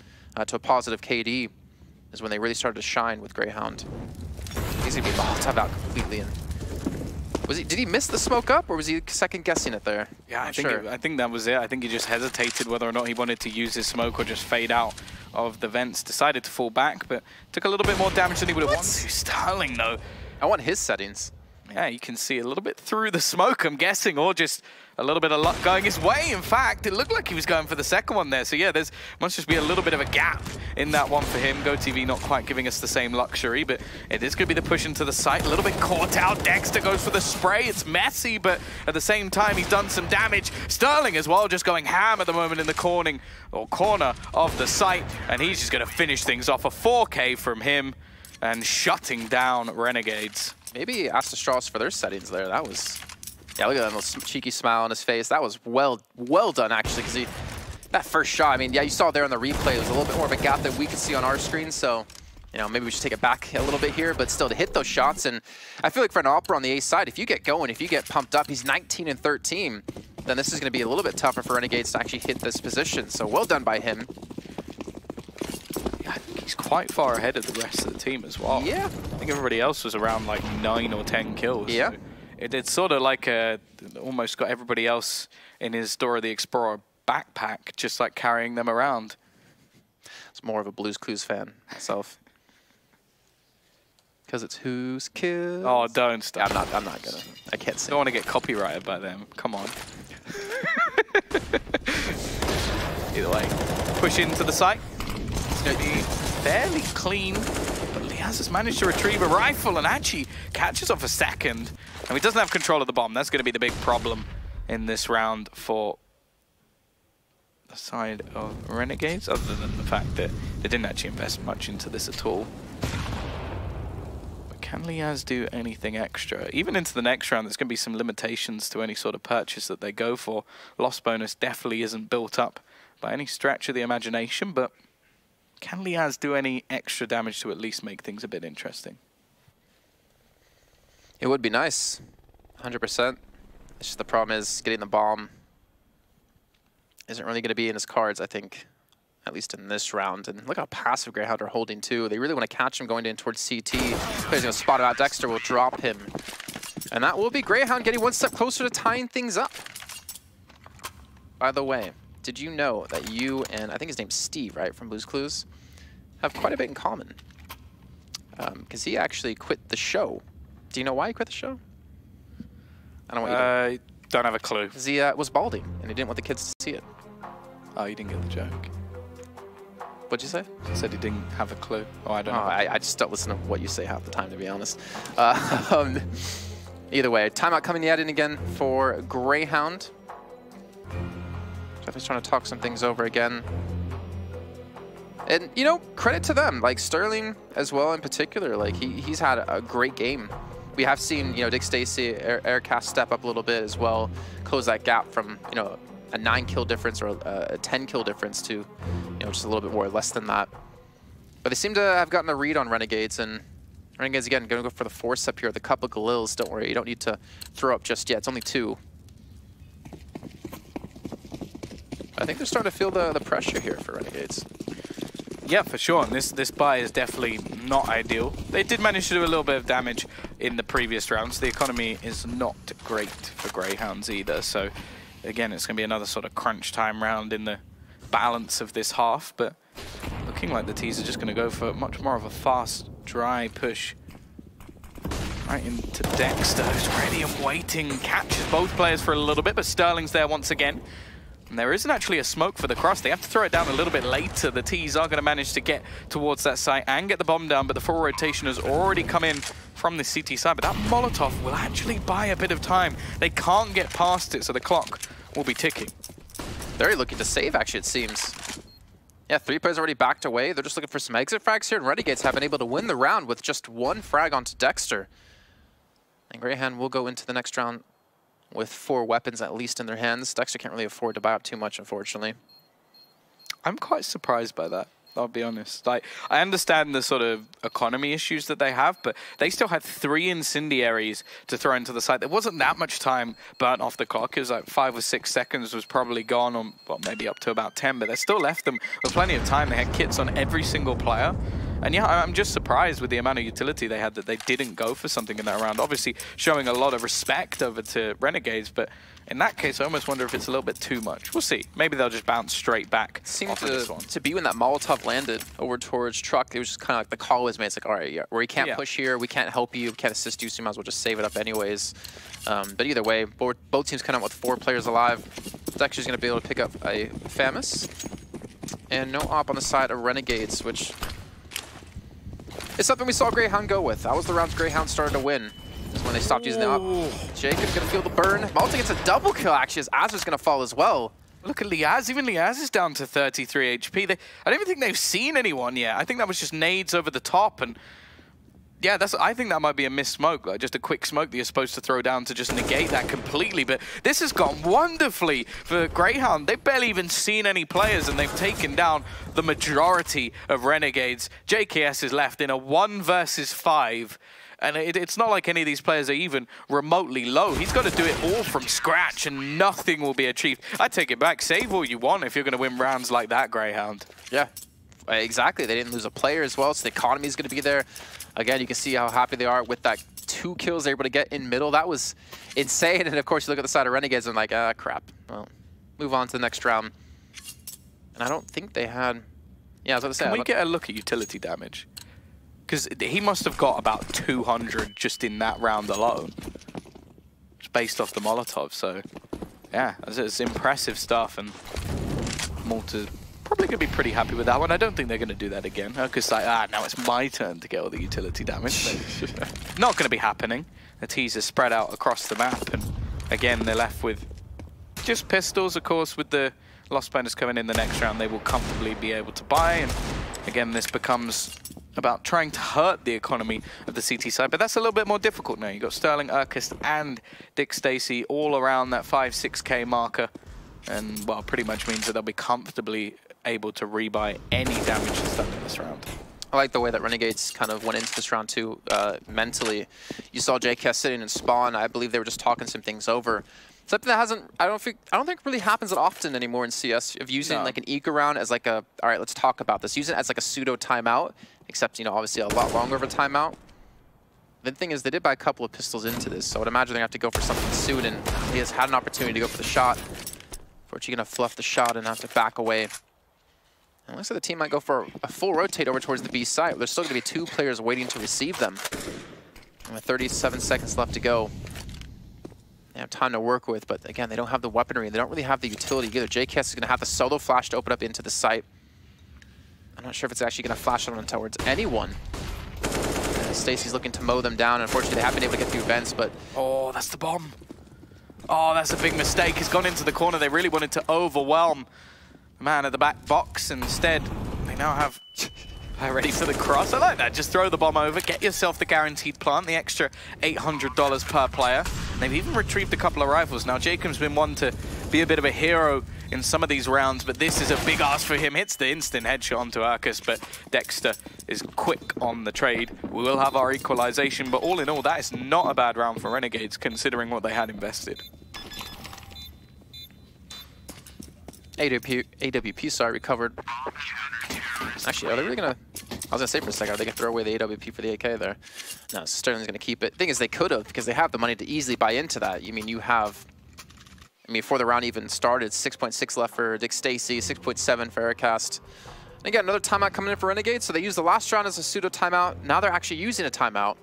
to a positive KD, is when they really started to shine with Grayhound. He's gonna be Molotov out completely. And did he miss the smoke up, or was he second guessing it there? Yeah, I think that was it. I think he just hesitated whether or not he wanted to use his smoke or just fade out of the vents. Decided to fall back, but took a little bit more damage than he would have wanted to. Sterling, though. I want his settings. Yeah, you can see a little bit through the smoke, I'm guessing, or just a little bit of luck going his way. In fact, it looked like he was going for the second one there. So yeah, there must just be a little bit of a gap in that one for him. GoTV not quite giving us the same luxury, but it is going to be the push into the site. A little bit caught out. Dexter goes for the spray. It's messy, but at the same time, he's done some damage. Sterling as well, just going ham at the moment in the corner of the site, and he's just going to finish things off. A 4K from him and shutting down Renegades. Maybe ask the Strauss for their settings there. That was, yeah, look at that little cheeky smile on his face. That was well done, actually, because that first shot, I mean, yeah, you saw there on the replay, it was a little bit more of a gap than we could see on our screen, so, you know, maybe we should take it back a little bit here, but still to hit those shots. And I feel like for an Opera on the A side, if you get going, if you get pumped up, he's 19-13, then this is going to be a little bit tougher for Renegades to actually hit this position. So well done by him. I think he's quite far ahead of the rest of the team as well. Yeah. I think everybody else was around like 9 or 10 kills. Yeah. So it's sort of like almost got everybody else in his Dora the Explorer backpack, just like carrying them around. It's more of a Blue's Clues fan myself. Because it's who's killed. Oh, don't stop. Yeah, I'm not gonna. I can't sing. Don't want to get copyrighted by them. Come on. Either way, push into the site. It's going to be fairly clean, but Liaz has managed to retrieve a rifle and actually catches off a second. And he doesn't have control of the bomb. That's going to be the big problem in this round for the side of Renegades, other than the fact that they didn't actually invest much into this at all. But can Liaz do anything extra? Even into the next round, there's going to be some limitations to any sort of purchase that they go for. Loss bonus definitely isn't built up by any stretch of the imagination, but can Liaz do any extra damage to at least make things a bit interesting? It would be nice, 100%. It's just the problem is getting the bomb isn't really going to be in his cards, I think, at least in this round. And look how passive Grayhound are holding too. They really want to catch him going in towards CT. He's going to spot him out. Dexter will drop him. And that will be Grayhound getting one step closer to tying things up. By the way, did you know that you and, I think his name's Steve, right, from Blue's Clues, have quite a bit in common? Because he actually quit the show. Do you know why he quit the show? I don't know what you did. Don't have a clue. Because he was balding, and he didn't want the kids to see it. Oh, you didn't get the joke. What'd you say? He said he didn't have a clue. Oh, I don't know. I just don't listen to what you say half the time, to be honest. Either way, timeout coming yet in again for Grayhound. Definitely trying to talk some things over again. And, you know, credit to them. Like, Sterling as well in particular. Like, he's had a great game. We have seen, you know, Dick Stacy, Aircast step up a little bit as well, close that gap from, you know, a 9-kill difference or a 10-kill difference to, you know, just a little bit more or less than that. But they seem to have gotten a read on Renegades, and Renegades, again, going to go for the force up here. The couple Galils, don't worry, you don't need to throw up just yet. It's only 2. I think they're starting to feel the pressure here for Renegades. Yeah, for sure. And this buy is definitely not ideal. They did manage to do a little bit of damage in the previous rounds. The economy is not great for Greyhounds either. So, again, it's going to be another sort of crunch time round in the balance of this half. But looking like the T's are just going to go for much more of a fast, dry push right into Dexter, who's ready and waiting. Catches both players for a little bit, but Sterling's there once again. And there isn't actually a smoke for the cross. They have to throw it down a little bit later. The T's are going to manage to get towards that site and get the bomb down, but the full rotation has already come in from the CT side. But that Molotov will actually buy a bit of time. They can't get past it, so the clock will be ticking. They're looking to save, actually, it seems. Yeah, 3 players already backed away. They're just looking for some exit frags here, and Renegades have been able to win the round with just 1 frag onto Dexter. And Grayhound will go into the next round with 4 weapons at least in their hands. Dexter can't really afford to buy up too much, unfortunately. I'm quite surprised by that, I'll be honest. Like, I understand the sort of economy issues that they have, but they still had 3 incendiaries to throw into the site. There wasn't that much time burnt off the clock. It was like 5 or 6 seconds was probably gone, on, well, maybe up to about 10, but they still left them with plenty of time. They had kits on every single player. And yeah, I'm just surprised with the amount of utility they had that they didn't go for something in that round. Obviously, showing a lot of respect over to Renegades, but in that case, I almost wonder if it's a little bit too much. We'll see. Maybe they'll just bounce straight back. Seemed to be when that Molotov landed over towards Truck. It was just kind of like the call was made. It's like, all right, yeah, we can't push here, we can't help you, we can't assist you, so you might as well just save it up anyways. But either way, both teams come out with 4 players alive. Dexter's going to be able to pick up a Famous. And no op on the side of Renegades, which it's something we saw Grayhound go with. That was the rounds Grayhound started to win. Is when they stopped using the op. Jacob's gonna feel the burn. Malta gets a double kill actually as Azur's gonna fall as well. Look at Liaz. Even Liaz is down to 33 HP. I don't even think they've seen anyone yet. I think that was just nades over the top, and yeah, I think that might be a missed smoke, like just a quick smoke that you're supposed to throw down to just negate that completely. But this has gone wonderfully for Grayhound. They've barely even seen any players, and they've taken down the majority of Renegades. JKS is left in a 1 versus 5. And it's not like any of these players are even remotely low. He's got to do it all from scratch, and nothing will be achieved. I take it back. Save all you want if you're going to win rounds like that, Grayhound. Yeah, exactly. They didn't lose a player as well, so the economy is going to be there. Again, you can see how happy they are with that 2 kills they were able to get in middle. That was insane. And of course, you look at the side of Renegades and like, ah, crap. Well, move on to the next round. And I don't think they had... Yeah, I was going to say... Can we get a look at utility damage? Because he must have got about 200 just in that round alone. Just based off the Molotov, so... Yeah, it's impressive stuff, and Malta's probably going to be pretty happy with that one. I don't think they're going to do that again. Because like, now it's my turn to get all the utility damage. Not going to be happening. The T's are spread out across the map, and again, they're left with just pistols, of course. With the Lost Burners coming in the next round, they will comfortably be able to buy, and again, this becomes about trying to hurt the economy of the CT side, but that's a little bit more difficult now. You've got Sterling, Urkist, and Dick Stacey all around that 5-6K marker, and, well, pretty much means that they'll be comfortably able to rebuy any damage that's done in this round. I like the way that Renegades kind of went into this round too, mentally. You saw JKS sitting in spawn. I believe they were just talking some things over. Something that hasn't, I don't think really happens that often anymore in CS, of using like an eco round as like a, all right, let's talk about this. Use it as like a pseudo timeout, except, you know, obviously a lot longer of a timeout. The thing is, they did buy a couple of pistols into this, so I would imagine they're going to have to go for something soon, and he has had an opportunity to go for the shot. Unfortunately, going to fluff the shot and have to back away. And it looks like the team might go for a full rotate over towards the B site. There's still going to be 2 players waiting to receive them. And with 37 seconds left to go, they have time to work with, but again, they don't have the weaponry. They don't really have the utility either. JKS is going to have the solo flash to open up into the site. I'm not sure if it's actually going to flash on towards anyone. Stacey's looking to mow them down. Unfortunately, they haven't been able to get through vents, but... Oh, that's the bomb. Oh, that's a big mistake. He's gone into the corner. They really wanted to overwhelm the man at the back box. Instead, they now have... ready for the cross. I like that. Just throw the bomb over, get yourself the guaranteed plant, the extra $800 per player. And they've even retrieved a couple of rifles. Now, Jacob's been one to be a bit of a hero in some of these rounds, but this is a big ask for him. Hits the instant headshot onto Arcus, but Dexter is quick on the trade. We will have our equalization, but all in all, that is not a bad round for Renegades, considering what they had invested. AWP, sorry, recovered. Actually, are they really going to... I was going to say for a second, are they going to throw away the AWP for the AK there? No, Sterling's going to keep it. The thing is, they could have, because they have the money to easily buy into that. You mean, you have... I mean, before the round even started, 6.6 left for Dick Stacey, 6.7 for Aircast. And again, another timeout coming in for Renegades. So they used the last round as a pseudo timeout. Now they're actually using a timeout.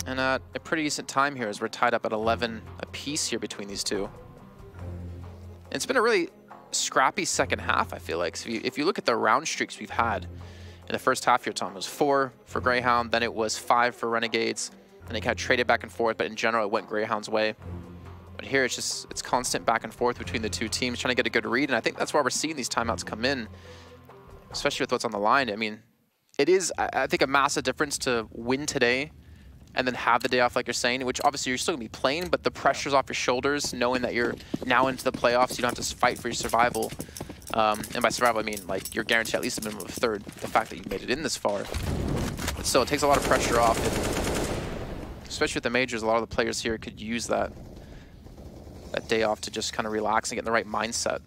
And a pretty decent time here as we're tied up at 11 apiece here between these two. And it's been a really scrappy second half, I feel like. So if you look at the round streaks we've had in the first half here, Tom, it was 4 for Grayhound, then it was 5 for Renegades, and they kind of traded back and forth, but in general, it went Grayhound's way. But here, it's constant back and forth between the two teams, trying to get a good read, and I think that's why we're seeing these timeouts come in, especially with what's on the line. I mean, it is, I think, a massive difference to win today and then have the day off like you're saying, which obviously you're still going to be playing, but the pressure's off your shoulders, knowing that you're now into the playoffs, you don't have to fight for your survival. And by survival, I mean, like, you're guaranteed at least a minimum of third, the fact that you made it in this far. But still, it takes a lot of pressure off, and especially with the majors, a lot of the players here could use that day off to just kind of relax and get in the right mindset.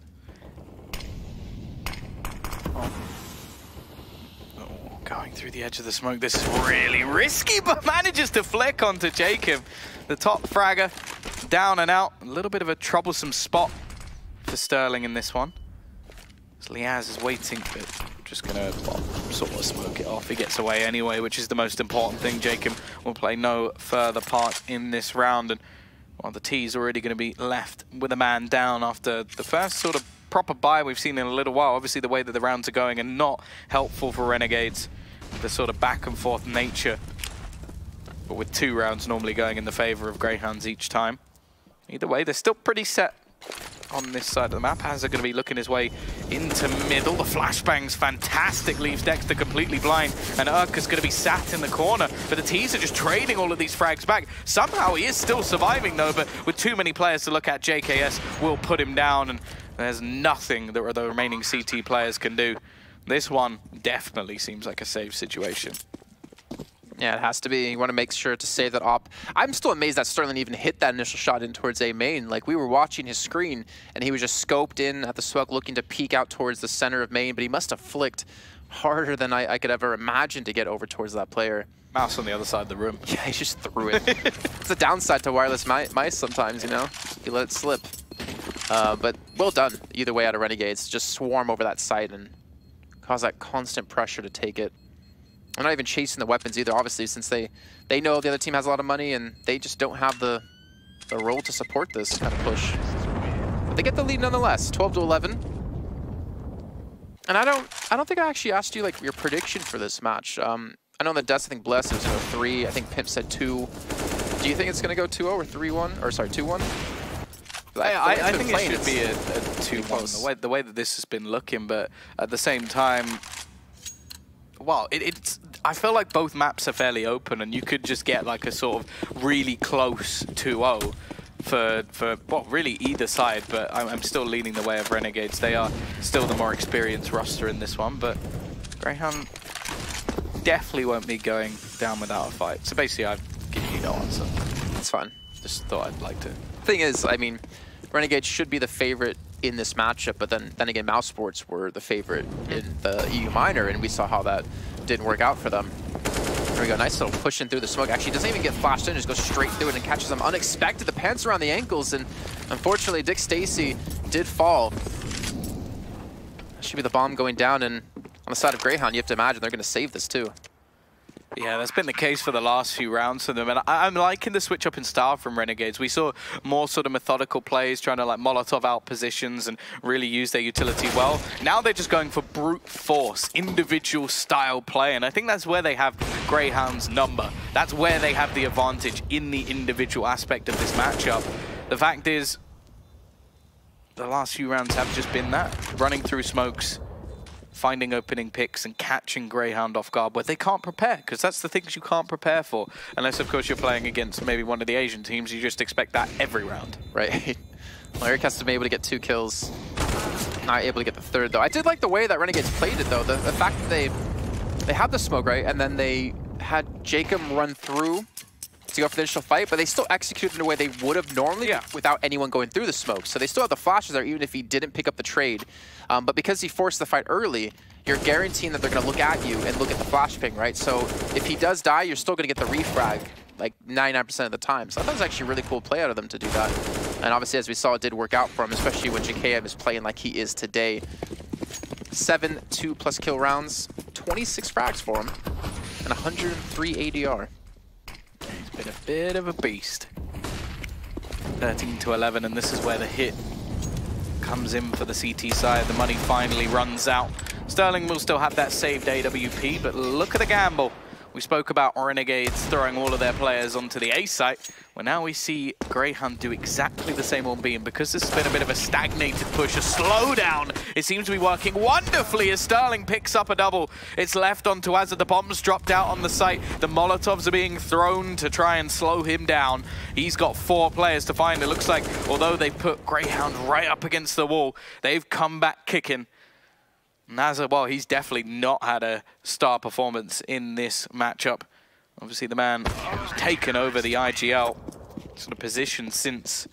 Going through the edge of the smoke, this is really risky, but manages to flick onto Jacob. The top fragger, down and out. A little bit of a troublesome spot for Sterling in this one. So Liaz is waiting, but just gonna sort of smoke it off. He gets away anyway, which is the most important thing. Jacob will play no further part in this round, and well, the T's already gonna be left with a man down after the first sort of proper buy we've seen in a little while. Obviously, the way that the rounds are going are not helpful for Renegades. The sort of back and forth nature, but with 2 rounds normally going in the favor of Greyhounds each time. Either way, they're still pretty set on this side of the map. Hazard going to be looking his way into middle. The flashbang's fantastic, leaves Dexter completely blind, and Urk is going to be sat in the corner. But the T's are just trading all of these frags back. Somehow he is still surviving though, but with too many players to look at, JKS will put him down, and there's nothing that the remaining CT players can do. This one definitely seems like a save situation. Yeah, it has to be. You want to make sure to save that op. I'm still amazed that Sterling even hit that initial shot in towards A main. Like, we were watching his screen, and he was just scoped in at the smoke, looking to peek out towards the center of main, but he must have flicked harder than I could ever imagine to get over towards that player. Mouse on the other side of the room. Yeah, he just threw it. It's a downside to wireless mice sometimes, you know? You let it slip. But well done, either way, out of Renegades. Just swarm over that site and cause that constant pressure to take it. They're not even chasing the weapons either, obviously, since they know the other team has a lot of money and they just don't have the role to support this kind of push. But they get the lead nonetheless, 12-11. And I don't think I actually asked you like your prediction for this match. I know in the Deaths, I think Bless was 3. I think Pimp said 2. Do you think it's going to go 2-0 or 3-1? Or sorry, 2-1? I think it should be a 2-1, the way that this has been looking, but at the same time, well, I feel like both maps are fairly open, and you could just get like a sort of really close 2-0 for well, really either side, but I'm still leaning the way of Renegades. They are still the more experienced roster in this one, but Greyhound definitely won't be going down without a fight. So basically, I've given you no answer. That's fine. Just thought I'd like to. Thing is, I mean, Renegades should be the favorite in this matchup, but then again, Mouse Sports were the favorite in the EU Minor, and we saw how that didn't work out for them. There we go, nice little pushing through the smoke. Actually, doesn't even get flashed in, just goes straight through it and catches them unexpected. The pants around the ankles, and unfortunately, Dick Stacy did fall. That should be the bomb going down, and on the side of Greyhound, you have to imagine they're going to save this too. Yeah, that's been the case for the last few rounds for them, and I'm liking the switch up in style from Renegades. We saw more sort of methodical plays, trying to like Molotov out positions and really use their utility well. Now they're just going for brute force, individual style play, and I think that's where they have Greyhound's number. That's where they have the advantage in the individual aspect of this matchup. The fact is, the last few rounds have just been that, running through smokes, finding opening picks and catching Greyhound off guard where they can't prepare, because that's the things you can't prepare for. Unless, of course, you're playing against maybe one of the Asian teams, you just expect that every round. Right. Well, Eric has to be able to get 2 kills. Not able to get the 3rd, though. I did like the way that Renegades played it, though. The fact that they had the smoke, right, and then they had Jacob run through to go for the initial fight, but they still executed in a way they would have normally without anyone going through the smoke. So they still have the flashes there, even if he didn't pick up the trade. But because he forced the fight early, you're guaranteeing that they're going to look at you and look at the flash ping, right? So if he does die, you're still going to get the refrag like 99% of the time. So I thought it was actually a really cool play out of them to do that. And obviously, as we saw, it did work out for him, especially when JKM is playing like he is today. 7 2+ kill rounds, 26 frags for him, and 103 ADR. He's been a bit of a beast. 13-11, and this is where the hit comes in for the CT side. The money finally runs out. Sterling will still have that saved AWP, but look at the gamble. We spoke about Renegades throwing all of their players onto the A site. Well, now we see Grayhound do exactly the same on B, and because this has been a bit of a stagnated push, a slowdown, it seems to be working wonderfully as Sterling picks up a double. It's left onto Azza. The bomb's dropped out on the site. The Molotovs are being thrown to try and slow him down. He's got 4 players to find. It looks like, although they put Grayhound right up against the wall, they've come back kicking. Azza, well, he's definitely not had a star performance in this matchup. Obviously, the man who's taken over the IGL sort of position since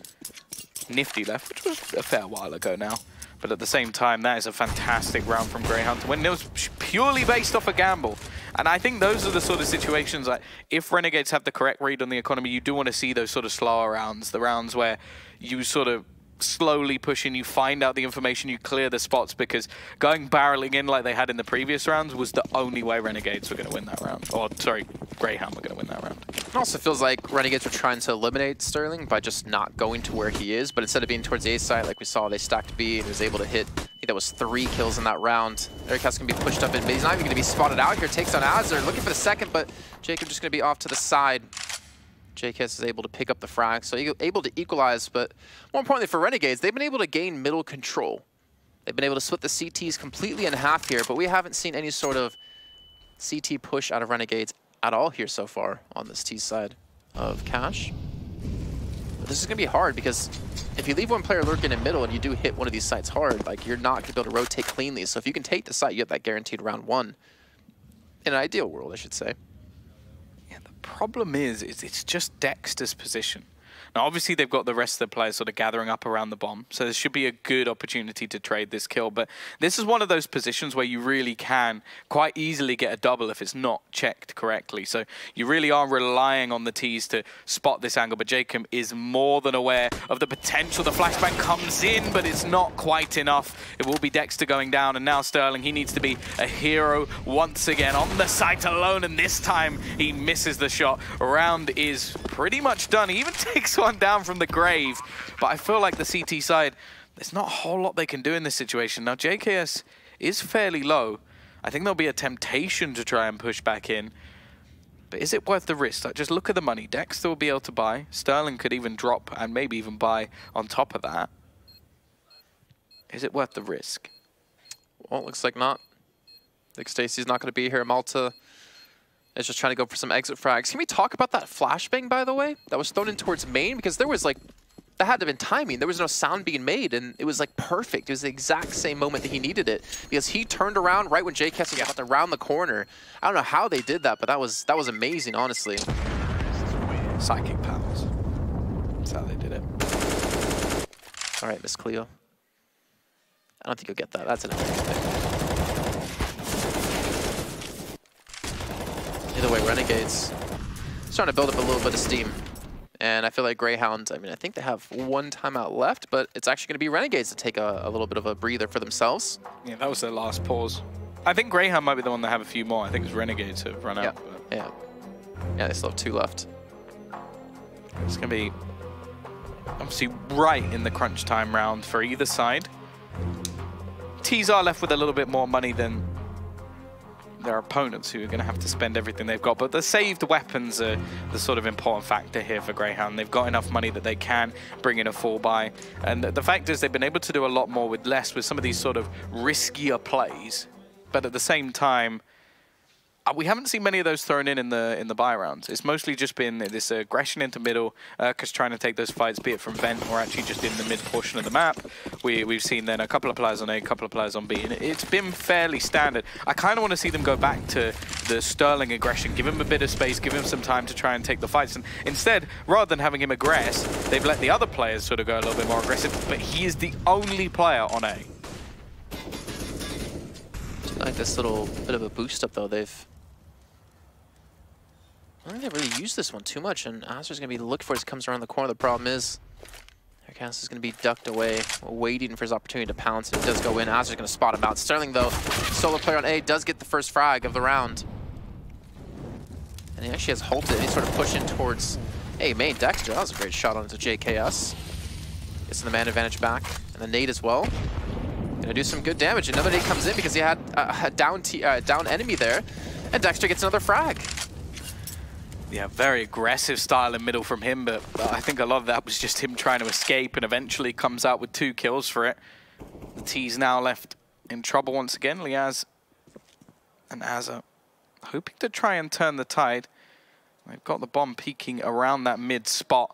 Nifty left, which was a fair while ago now. But at the same time, that is a fantastic round from Grayhound to win. It was purely based off a gamble. And I think those are the sort of situations like, if Renegades have the correct read on the economy, you do want to see those sort of slower rounds, the rounds where you sort of slowly push in, you find out the information, you clear the spots, because going barreling in like they had in the previous rounds was the only way Renegades were going to win that round. Or, sorry, Grayhound were going to win that round. It also feels like Renegades were trying to eliminate Sterling by just not going to where he is, but instead of being towards the A side, like we saw, they stacked B and he was able to hit, I think that was 3 kills in that round. Eric's going to be pushed up in, but he's not even going to be spotted out here. Takes on Azzer, looking for the second, but Jacob just going to be off to the side. JKS is able to pick up the frag, so able to equalize, but more importantly for Renegades, they've been able to gain middle control. They've been able to split the CTs completely in half here, but we haven't seen any sort of CT push out of Renegades at all here so far on this T side of Cash. But this is going to be hard, because if you leave one player lurking in middle and you do hit one of these sites hard, like, you're not going to be able to rotate cleanly. So if you can take the site, you get that guaranteed round 1. In an ideal world, I should say. Problem is it's just Dexter's position. Now, obviously, they've got the rest of the players sort of gathering up around the bomb, so there should be a good opportunity to trade this kill. But this is one of those positions where you really can quite easily get a double if it's not checked correctly. So you really are relying on the Ts to spot this angle. But Jacob is more than aware of the potential. The flashbang comes in, but it's not quite enough. It will be Dexter going down, and now Sterling, he needs to be a hero once again on the site alone, and this time he misses the shot. Round is pretty much done. He even takes one down from the grave, but I feel like the CT side, there's not a whole lot they can do in this situation. Now, JKS is fairly low. I think there'll be a temptation to try and push back in, but is it worth the risk? Like, just look at the money. Dexter will be able to buy. Sterling could even drop and maybe even buy on top of that. Is it worth the risk? Well, it looks like not. I think Stacy's not going to be here. Malta is just trying to go for some exit frags. Can we talk about that flashbang, by the way, that was thrown in towards main? Because there was, like, that had to have been timing. There was no sound being made, and it was, like, perfect. It was the exact same moment that he needed it, because he turned around right when JKS was about to round the corner. I don't know how they did that, but that was amazing, honestly. Psychic powers. That's how they did it. All right, Miss Cleo. I don't think you'll get that. That's an amazing thing. Either way, Renegades starting to build up a little bit of steam. And I feel like Grayhound, I mean, I think they have 1 timeout left, but it's actually going to be Renegades to take a little bit of a breather for themselves. Yeah, that was their last pause. I think Grayhound might be the one that have a few more. I think it's Renegades have run out. Yeah, yeah, they still have 2 left. It's going to be obviously right in the crunch time round for either side. Ts are left with a little bit more money than their opponents, who are going to have to spend everything they've got. But the saved weapons are the sort of important factor here for Grayhound. They've got enough money that they can bring in a full buy. And the fact is they've been able to do a lot more with less with some of these sort of riskier plays. But at the same time, we haven't seen many of those thrown in the buy rounds. It's mostly just been this aggression into middle, Urka's trying to take those fights, be it from vent or actually just in the mid portion of the map. We've seen then a couple of players on A, a couple of players on B, and it's been fairly standard. I kind of want to see them go back to the Sterling aggression, give him a bit of space, give him some time to try and take the fights. And instead, rather than having him aggress, they've let the other players sort of go a little bit more aggressive, but he is the only player on A. I like this little bit of a boost up, though. I don't think they really used this one too much, and Azer's going to be looking for it as he comes around the corner. The problem is, Ericas is going to be ducked away, waiting for his opportunity to pounce, and he does go in. Azer's going to spot him out. Sterling, though, solo player on A, does get the first frag of the round. And he actually has halted, and he's sort of pushing towards A main. Dexter, that was a great shot onto JKS. Gets the man advantage back, and The nade as well. Gonna do some good damage. Another nade comes in because he had a down enemy there. And Dexter gets another frag. Yeah, very aggressive style in middle from him, but I think a lot of that was just him trying to escape and eventually comes out with 2 kills for it. The T's now left in trouble once again. Liaz and Azza hoping to try and turn the tide. They've got the bomb peeking around that mid spot.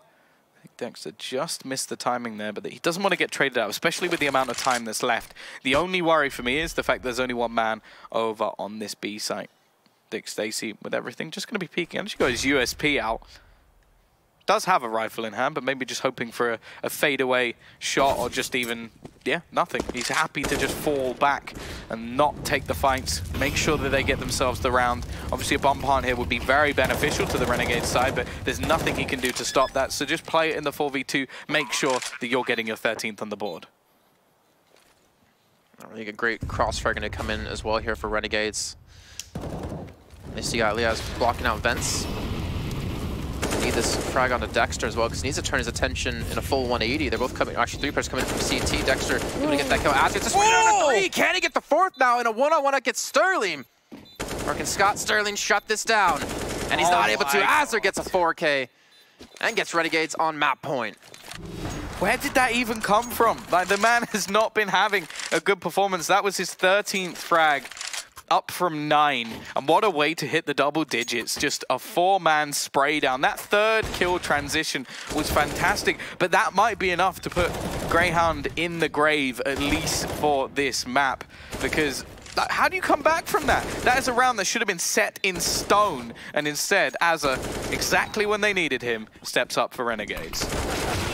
I think Dexter just missed the timing there, but he doesn't want to get traded out, especially with the amount of time that's left. The only worry for me is the fact there's only 1 man over on this B site. Dick Stacy with everything, just going to be peeking. I'm just got his USP out. Does have a rifle in hand, but maybe just hoping for a fadeaway shot or just even, yeah, nothing. He's happy to just fall back and not take the fights, make sure that they get themselves the round. Obviously, a bomb plant here would be very beneficial to the Renegades side, but there's nothing he can do to stop that. So just play it in the 4v2, make sure that you're getting your 13th on the board. I think a great crossfire going to come in as well here for Renegades. They see Liaz blocking out vents. Need this frag onto Dexter as well because he needs to turn his attention in a full 180. They're both coming, actually 3 players coming from CT. Dexter able to get that kill. Az gets a swing down to 3. Can he get the 4th now in a one-on-one against Sterling? Or can Scott Sterling shut this down? And he's not able to. Azzer gets a 4K and gets Renegades on map point. Where did that even come from? Like, the man has not been having a good performance. That was his 13th frag. Up from 9, and what a way to hit the double digits. Just a 4-man spray down. That 3rd kill transition was fantastic, but that might be enough to put Grayhound in the grave, at least for this map, because how do you come back from that? That is a round that should have been set in stone, and instead, Azza, exactly when they needed him, steps up for Renegades.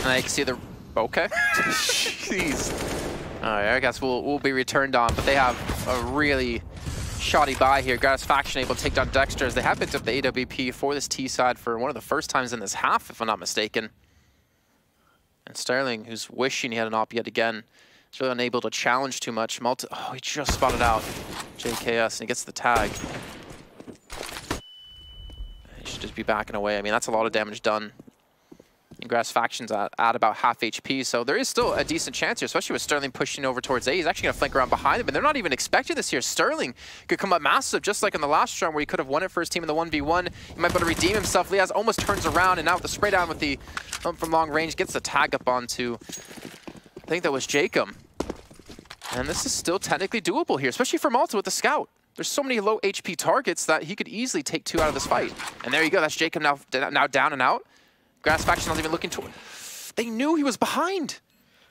And I can see the... Okay. Jeez. All right, I guess we'll be returned on, but they have a really shoddy buy here. Grayhound able to take down Dexter as they have picked up the AWP for this T side for one of the first times in this half, if I'm not mistaken. And Sterling, who's wishing he had an op yet again, is really unable to challenge too much. Oh, he just spotted out JKS and he gets the tag. He should just be backing away. I mean, that's a lot of damage done. And Grayhound's at about half HP, so there is still a decent chance here, especially with Sterling pushing over towards A. He's actually going to flank around behind him, and they're not even expecting this here. Sterling could come up massive, just like in the last round where he could have won it for his team in the 1v1. He might be able to redeem himself. Liaz almost turns around, and now with the spray down with the from long range, gets the tag up onto, I think that was Jacob. And this is still technically doable here, especially for Malta with the scout. There's so many low HP targets that he could easily take 2 out of this fight. And there you go, that's Jacob now down and out. Grayhound not even looking toward. They knew he was behind,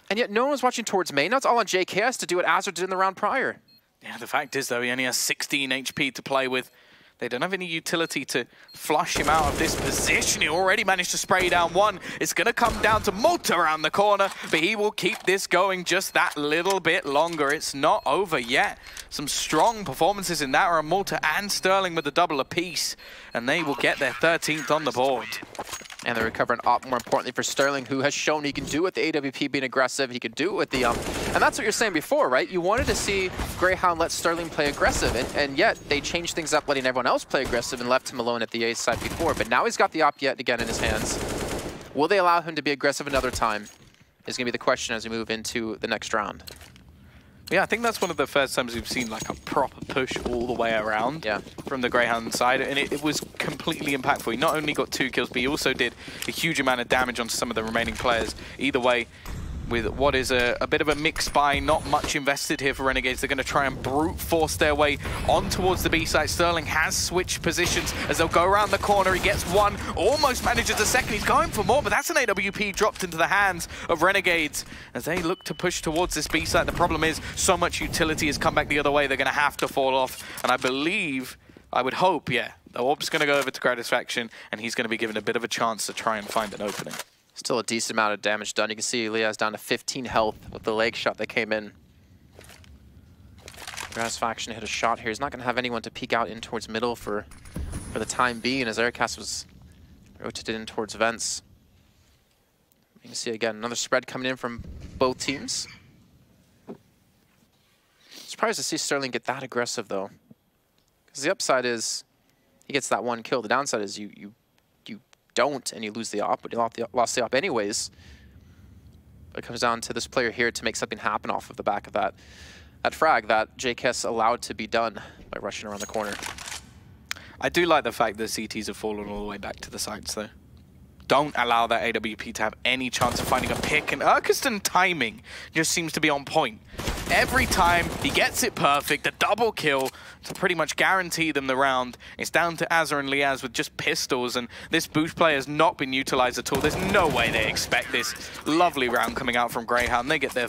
and yet no one was watching towards main. Now it's all on JKS to do what Azzer did in the round prior. Yeah, the fact is, though, he only has 16 HP to play with. They don't have any utility to flush him out of this position. He already managed to spray down 1. It's going to come down to Malta around the corner, but he will keep this going just that little bit longer. It's not over yet. Some strong performances in that round. Malta and Sterling with a double apiece, and they will get their 13th on the board. And they recover an op, more importantly for Sterling, who has shown he can do it with the AWP being aggressive. He can do it with the and that's what you're saying before, right? You wanted to see Grayhound let Sterling play aggressive, and yet they changed things up, letting everyone else play aggressive and left him alone at the A side before. But now he's got the op yet again in his hands. Will they allow him to be aggressive another time? Is going to be the question as we move into the next round. Yeah, I think that's one of the first times we've seen like a proper push all the way around from the Grayhound side, and it was completely impactful. He not only got 2 kills, but he also did a huge amount of damage onto some of the remaining players. Either way, with what is a bit of a mixed buy, not much invested here for Renegades. They're going to try and brute force their way on towards the B side. Sterling has switched positions as they'll go around the corner. He gets 1, almost manages a 2nd. He's going for more, but that's an AWP dropped into the hands of Renegades as they look to push towards this B side. The problem is so much utility has come back the other way. They're going to have to fall off, and I would hope, the orb's going to go over to Gratification, and he's going to be given a bit of a chance to try and find an opening. Still a decent amount of damage done. You can see Liaz down to 15 health with the leg shot that came in. Gratification hit a shot here. He's not going to have anyone to peek out in towards middle for the time being, as Aircast was rotated in towards vents. You can see again another spread coming in from both teams. Surprised to see Sterling get that aggressive though, because the upside is he gets that 1 kill. The downside is you don't, and you lose the op, but you lost the op anyways. it comes down to this player here to make something happen off of the back of that frag that JKS allowed to be done by rushing around the corner. I do like the fact that CTs have fallen all the way back to the sites, though. Don't allow that AWP to have any chance of finding a pick, and Urkeston timing just seems to be on point. Every time he gets it perfect, the double kill to pretty much guarantee them the round. It's down to Azza and Liaz with just pistols, and this boost play has not been utilized at all. There's no way they expect this lovely round coming out from Grayhound. They get their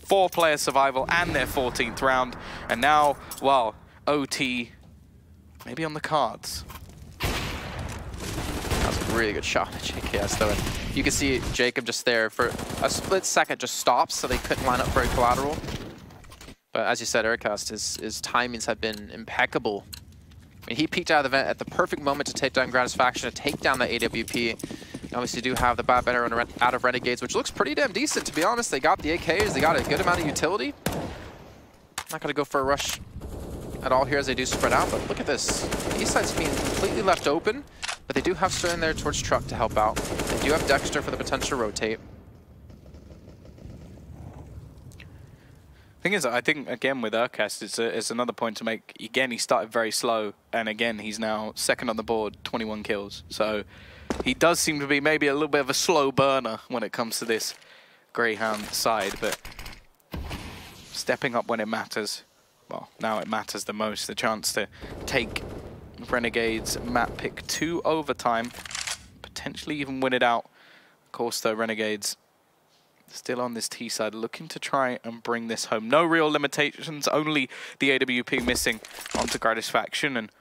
4-player survival and their 14th round, and now, well, OT maybe on the cards. That was a really good shot at JKS, though. And you can see Jacob just there for a split second, just stops, so they couldn't line up for a collateral. But as you said, Aircast, his timings have been impeccable. I mean, he peeked out of the vent at the perfect moment to take down Gratisfaction, to take down the AWP. They obviously do have the bad banner out of Renegades, which looks pretty damn decent, to be honest. They got the AKs, they got a good amount of utility. Not going to go for a rush at all here as they do spread out, but look at this. The east side's being completely left open, but they do have Stern there towards Truck to help out. They do have Dexter for the potential rotate. Thing is, I think, again, with Urkast, it's another point to make. Again, he started very slow, and again, he's now second on the board, 21 kills. So he does seem to be maybe a little bit of a slow burner when it comes to this Grayhound side, but stepping up when it matters. Well, now it matters the most. The chance to take Renegades map pick to overtime, potentially even win it out. Of course, though, Renegades still on this T side, looking to try and bring this home. No real limitations, only the AWP missing onto Gratisfaction, and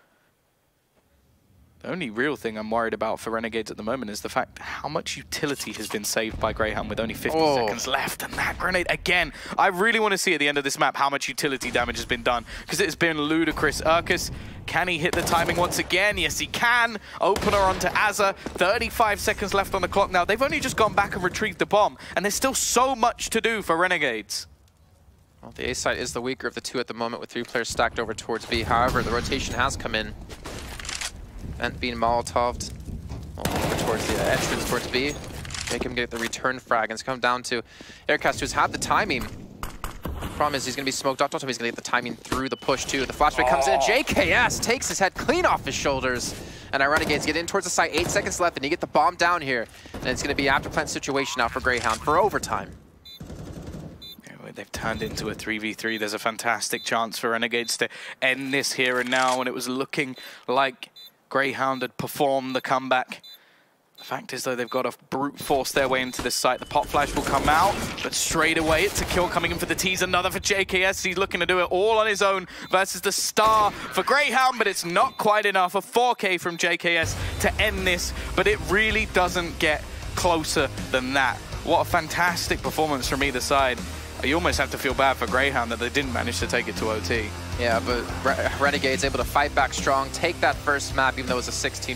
the only real thing I'm worried about for Renegades at the moment is the fact how much utility has been saved by Grayhound with only 50 seconds left. And that grenade, again, I really want to see at the end of this map how much utility damage has been done, because it has been ludicrous. Urkus, can he hit the timing once again? Yes, he can. Opener onto Azza. 35 seconds left on the clock now. They've only just gone back and retrieved the bomb, and there's still so much to do for Renegades. Well, the A side is the weaker of the two at the moment, with 3 players stacked over towards B. However, the rotation has come in. Vent being Molotov'd over towards the entrance towards B. Make him get the return frag, and it's come down to Aircast, who's had the timing. Problem is he's going to be smoked out. He's going to get the timing through the push too. The flashback comes in. JKS takes his head clean off his shoulders. And our Renegades get in towards the site. 8 seconds left, and you get the bomb down here. And it's going to be after plant situation now for Grayhound for overtime. They've turned into a 3v3. There's a fantastic chance for Renegades to end this here and now, and it was looking like Grayhound had performed the comeback. The fact is, though, they've got to brute force their way into this site. The pop flash will come out, but straight away it's a kill coming in for the T's. Another for JKS. He's looking to do it all on his own versus the star for Grayhound, but it's not quite enough. A 4K from JKS to end this, but it really doesn't get closer than that. What a fantastic performance from either side. You almost have to feel bad for Grayhound that they didn't manage to take it to OT. Yeah, but Renegades able to fight back strong, take that first map, even though it was a 16-14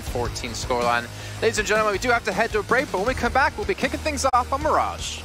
scoreline. Ladies and gentlemen, we do have to head to a break, but when we come back, we'll be kicking things off on Mirage.